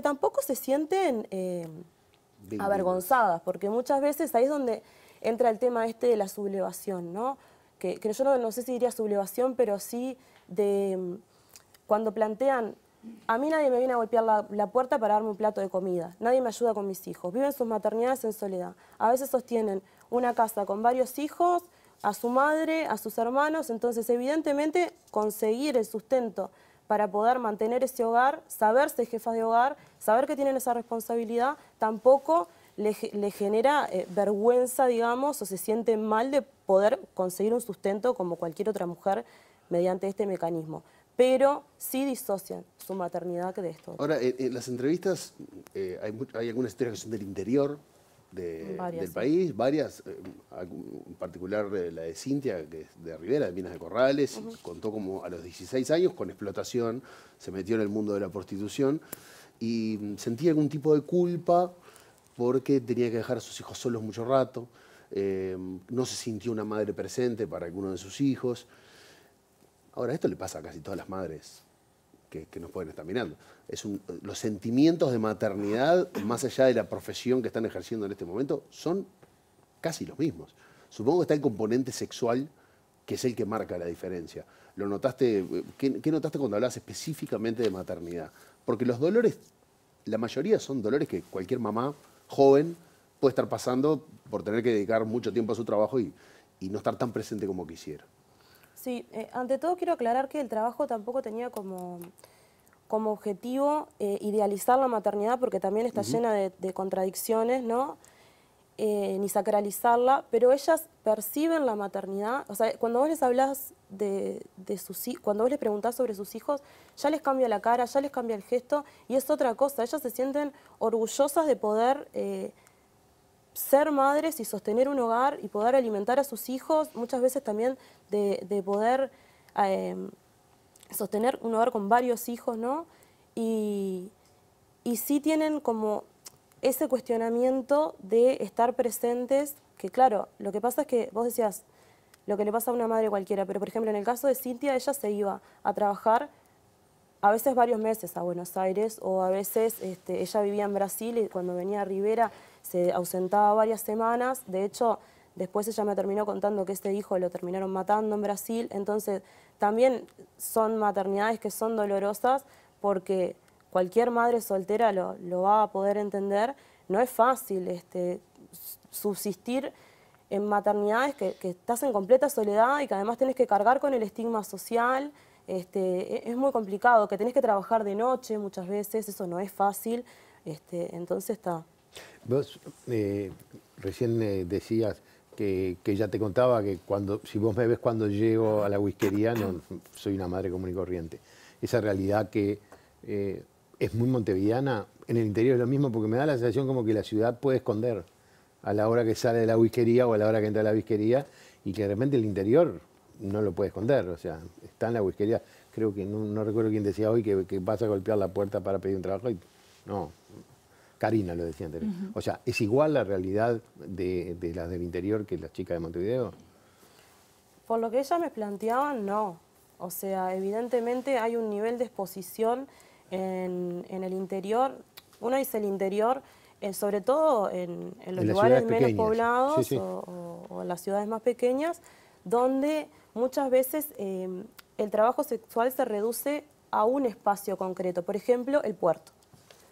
tampoco se sienten avergonzadas, porque muchas veces ahí es donde entra el tema de la sublevación, ¿no? que yo no sé si diría sublevación, pero sí de cuando plantean, a mí nadie me viene a golpear la puerta para darme un plato de comida, nadie me ayuda con mis hijos, viven sus maternidades en soledad, a veces sostienen una casa con varios hijos, a su madre, a sus hermanos, entonces evidentemente conseguir el sustento para poder mantener ese hogar, saberse jefas de hogar, saber que tienen esa responsabilidad, tampoco le genera vergüenza, digamos, o se siente mal de poder conseguir un sustento como cualquier otra mujer mediante este mecanismo. Pero sí disocian su maternidad de esto. Ahora, en las entrevistas hay algunas historias que son del interior del país, varias, en particular la de Cintia, que es de Rivera, de Minas de Corrales, contó como a los 16 años, con explotación, se metió en el mundo de la prostitución y sentía algún tipo de culpa porque tenía que dejar a sus hijos solos mucho rato, no se sintió una madre presente para alguno de sus hijos. Ahora, esto le pasa a casi todas las madres que nos pueden estar mirando. Los sentimientos de maternidad, más allá de la profesión que están ejerciendo en este momento, son casi los mismos. Supongo que está el componente sexual, que es el que marca la diferencia. ¿Lo notaste? ¿Qué notaste cuando hablabas específicamente de maternidad? Porque los dolores, la mayoría son dolores que cualquier mamá joven puede estar pasando por tener que dedicar mucho tiempo a su trabajo y no estar tan presente como quisiera. Sí, ante todo quiero aclarar que el trabajo tampoco tenía como objetivo idealizar la maternidad, porque también está llena de contradicciones, ¿no? Ni sacralizarla, pero ellas perciben la maternidad. O sea, cuando vos les hablas de sus hijos, cuando vos les preguntás sobre sus hijos, ya les cambia la cara, ya les cambia el gesto, y es otra cosa. Ellas se sienten orgullosas de poder ser madres y sostener un hogar y poder alimentar a sus hijos, muchas veces también de poder sostener un hogar con varios hijos, ¿no? Y sí tienen como ese cuestionamiento de estar presentes, que claro, lo que pasa es que vos decías lo que le pasa a una madre cualquiera, pero por ejemplo en el caso de Cintia, ella se iba a trabajar a veces varios meses a Buenos Aires, o a veces ella vivía en Brasil y cuando venía a Rivera se ausentaba varias semanas. De hecho, después ella me terminó contando que este hijo lo terminaron matando en Brasil. Entonces, también son maternidades que son dolorosas porque cualquier madre soltera lo va a poder entender. No es fácil subsistir en maternidades que estás en completa soledad y que además tenés que cargar con el estigma social. Es muy complicado, que tenés que trabajar de noche muchas veces, eso no es fácil. Entonces está... Vos recién decías que ya te contaba que si vos me ves cuando llego a la whiskería, no soy una madre común y corriente. Esa realidad que es muy montevideana, en el interior es lo mismo, porque me da la sensación como que la ciudad puede esconder a la hora que sale de la whiskería o a la hora que entra a la whiskería, y que de repente el interior no lo puede esconder, o sea, está en la whiskería. Creo que no recuerdo quién decía hoy que vas a golpear la puerta para pedir un trabajo y no... Karina lo decía antes. O sea, ¿es igual la realidad de las del interior que las chicas de Montevideo? Por lo que ellas me planteaban, no. O sea, evidentemente hay un nivel de exposición en el interior. Uno dice el interior, sobre todo en los lugares menos poblados sí. O en las ciudades más pequeñas, donde muchas veces el trabajo sexual se reduce a un espacio concreto. Por ejemplo, el puerto.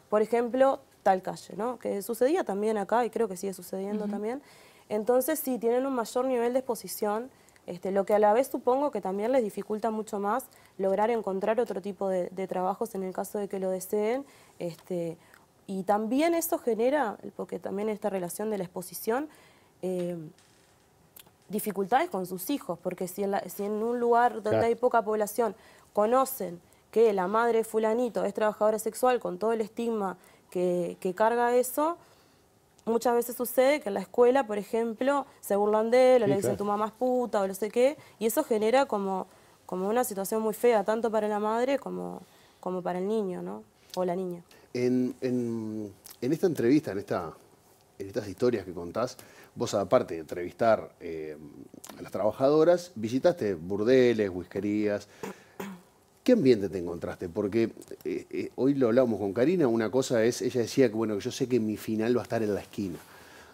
Por ejemplo, tal calle, ¿no? Que sucedía también acá y creo que sigue sucediendo también. Entonces sí, tienen un mayor nivel de exposición, lo que a la vez supongo que también les dificulta mucho más lograr encontrar otro tipo de trabajos en el caso de que lo deseen. Y también eso genera, porque también esta relación de la exposición, dificultades con sus hijos, porque si en un lugar donde hay poca población conocen que la madre fulanito es trabajadora sexual con todo el estigma que carga eso, muchas veces sucede que en la escuela, por ejemplo, se burlan de él, o le dicen tu mamá es puta, o no sé qué, y eso genera como una situación muy fea, tanto para la madre como para el niño, ¿no? O la niña. En esta entrevista, en estas historias que contás, vos aparte de entrevistar a las trabajadoras, visitaste burdeles, whiskerías. ¿Qué ambiente te encontraste? Porque hoy lo hablábamos con Karina, una cosa es, ella decía que bueno, yo sé que mi final va a estar en la esquina,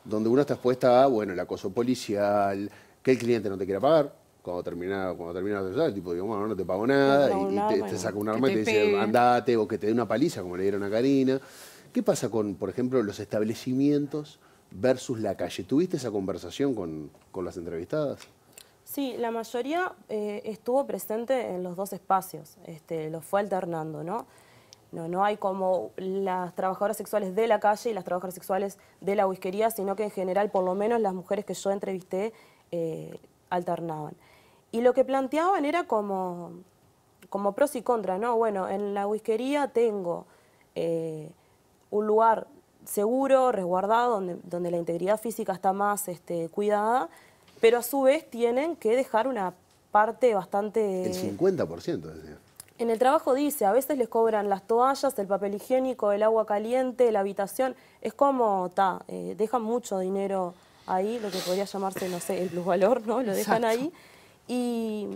donde uno está expuesta a, bueno, el acoso policial, que el cliente no te quiera pagar, cuando termina el tipo digo, bueno, no te pago nada, y te saca un arma y te dice, andate, o que te dé una paliza, como le dieron a Karina. ¿Qué pasa con, por ejemplo, los establecimientos versus la calle? ¿Tuviste esa conversación con las entrevistadas? Sí, la mayoría estuvo presente en los dos espacios, los fue alternando, ¿no? No hay como las trabajadoras sexuales de la calle y las trabajadoras sexuales de la whiskería, sino que en general, por lo menos las mujeres que yo entrevisté, alternaban. Y lo que planteaban era como pros y contras, ¿no? Bueno, en la whiskería tengo un lugar seguro, resguardado, donde la integridad física está más cuidada, pero a su vez tienen que dejar una parte bastante... El 50%, decía. En el trabajo dice, a veces les cobran las toallas, el papel higiénico, el agua caliente, la habitación. Es como, dejan mucho dinero ahí, lo que podría llamarse, no sé, el plusvalor, ¿no? Lo dejan ahí. Y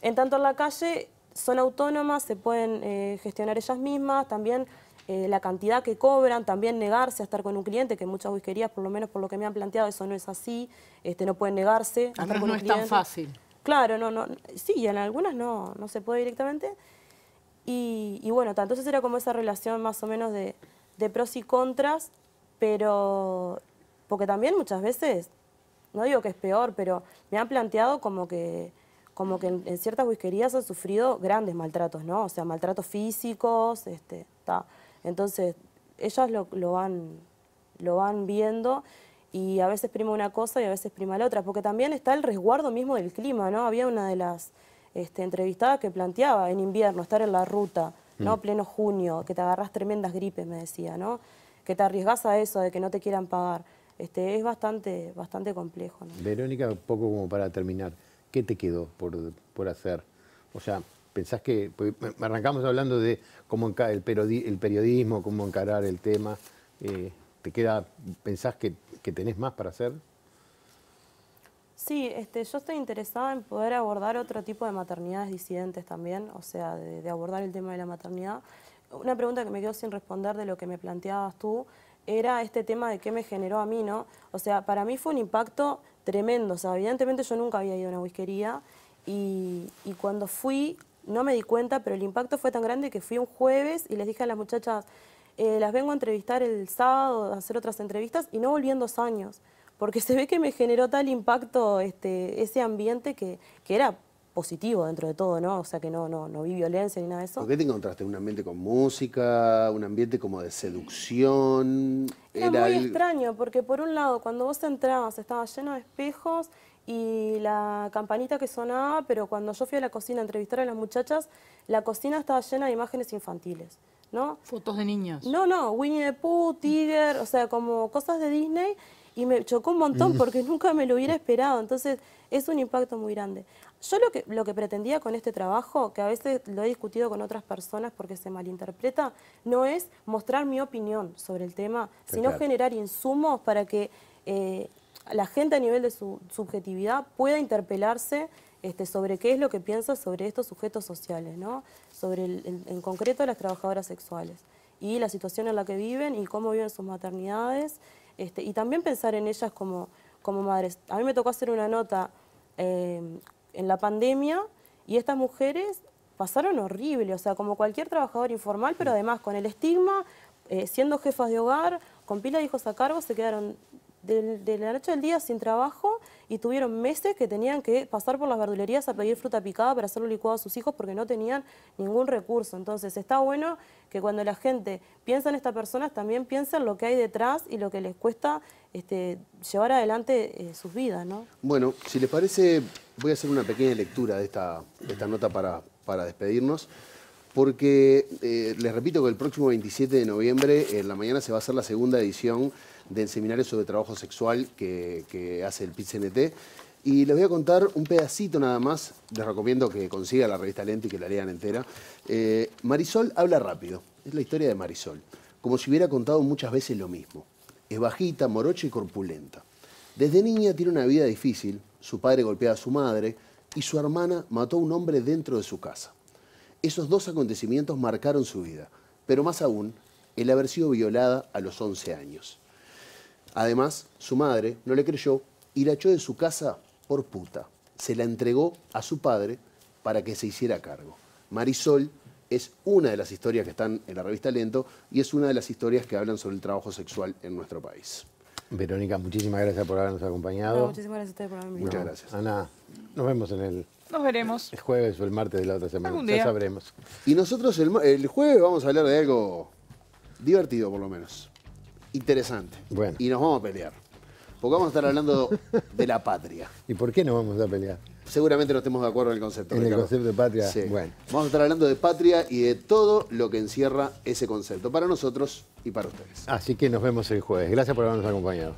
en tanto en la calle son autónomas, se pueden gestionar ellas mismas, también la cantidad que cobran, también negarse a estar con un cliente, que muchas whiskerías, por lo menos por lo que me han planteado, eso no es así, no pueden negarse a estar con un cliente. No es tan fácil. Claro, sí, en algunas no se puede directamente. Y bueno, entonces era como esa relación más o menos de pros y contras, pero porque también muchas veces, no digo que es peor, pero me han planteado como que en ciertas whiskerías han sufrido grandes maltratos, ¿no? O sea, maltratos físicos, Entonces, ellas lo van viendo y a veces prima una cosa y a veces prima la otra, porque también está el resguardo mismo del clima, ¿no? Había una de las entrevistadas que planteaba en invierno, estar en la ruta, ¿no? Pleno junio, que te agarrás tremendas gripes, me decía, ¿no? Que te arriesgás a eso, de que no te quieran pagar. Es bastante complejo, ¿no? Verónica, un poco como para terminar, ¿qué te quedó por hacer? O sea, pensás que, arrancamos hablando de cómo el periodismo, cómo encarar el tema, ¿pensás que tenés más para hacer? Sí, yo estoy interesada en poder abordar otro tipo de maternidades disidentes también, o sea, de abordar el tema de la maternidad. Una pregunta que me quedó sin responder de lo que me planteabas tú, era este tema de qué me generó a mí, ¿no? O sea, para mí fue un impacto tremendo, o sea, evidentemente yo nunca había ido a una whiskería y cuando fui no me di cuenta, pero el impacto fue tan grande que fui un jueves y les dije a las muchachas, las vengo a entrevistar el sábado, a hacer otras entrevistas y no volví en 2 años, porque se ve que me generó tal impacto ese ambiente que era positivo dentro de todo, ¿no? O sea, que no vi violencia ni nada de eso. ¿Por qué te encontraste? ¿Un ambiente con música? ¿Un ambiente como de seducción? Era muy extraño, porque por un lado, cuando vos entrabas, estaba lleno de espejos y la campanita que sonaba, pero cuando yo fui a la cocina a entrevistar a las muchachas, la cocina estaba llena de imágenes infantiles, ¿no? Fotos de niños. No, Winnie the Pooh, Tiger, o sea, como cosas de Disney, y me chocó un montón porque nunca me lo hubiera esperado, entonces es un impacto muy grande. Yo lo que pretendía con este trabajo, que a veces lo he discutido con otras personas porque se malinterpreta, no es mostrar mi opinión sobre el tema, sino generar insumos para que la gente a nivel de su subjetividad pueda interpelarse sobre qué es lo que piensa sobre estos sujetos sociales, ¿no? Sobre en concreto las trabajadoras sexuales y la situación en la que viven y cómo viven sus maternidades, y también pensar en ellas como madres. A mí me tocó hacer una nota en la pandemia y estas mujeres pasaron horrible, o sea, como cualquier trabajador informal, pero además con el estigma, siendo jefas de hogar, con pila de hijos a cargo, se quedaron de la noche al día sin trabajo y tuvieron meses que tenían que pasar por las verdulerías a pedir fruta picada para hacerlo licuado a sus hijos porque no tenían ningún recurso. Entonces está bueno que cuando la gente piensa en estas personas también piensa en lo que hay detrás y lo que les cuesta llevar adelante sus vidas, ¿no? Bueno, si les parece, voy a hacer una pequeña lectura de esta nota para despedirnos. Porque les repito que el próximo 27 de noviembre en la mañana se va a hacer la segunda edición del seminario sobre trabajo sexual que hace el PIT-CNT. Y les voy a contar un pedacito nada más. Les recomiendo que consigan la revista Lente y que la lean entera. Marisol habla rápido. Es la historia de Marisol. Como si hubiera contado muchas veces lo mismo. Es bajita, morocha y corpulenta. Desde niña tiene una vida difícil. Su padre golpea a su madre y su hermana mató a un hombre dentro de su casa. Esos 2 acontecimientos marcaron su vida, pero más aún, el haber sido violada a los 11 años. Además, su madre no le creyó y la echó de su casa por puta. se la entregó a su padre para que se hiciera cargo. Marisol es una de las historias que están en la revista Lento y es una de las historias que hablan sobre el trabajo sexual en nuestro país. Verónica, muchísimas gracias por habernos acompañado. No, muchísimas gracias a ustedes por haberme invitado. Muchas gracias. Ana, nos vemos en el Nos veremos. jueves o el martes de la otra semana. Algún Ya día. sabremos. Y nosotros el jueves vamos a hablar de algo divertido, por lo menos. Interesante. Bueno. Y nos vamos a pelear. Porque vamos a estar hablando de la patria. ¿Y por qué no vamos a pelear? Seguramente no estemos de acuerdo en el concepto. En el Ricardo. concepto de patria, Sí. bueno. Vamos a estar hablando de patria y de todo lo que encierra ese concepto. Para nosotros y para ustedes. Así que nos vemos el jueves. Gracias por habernos acompañado.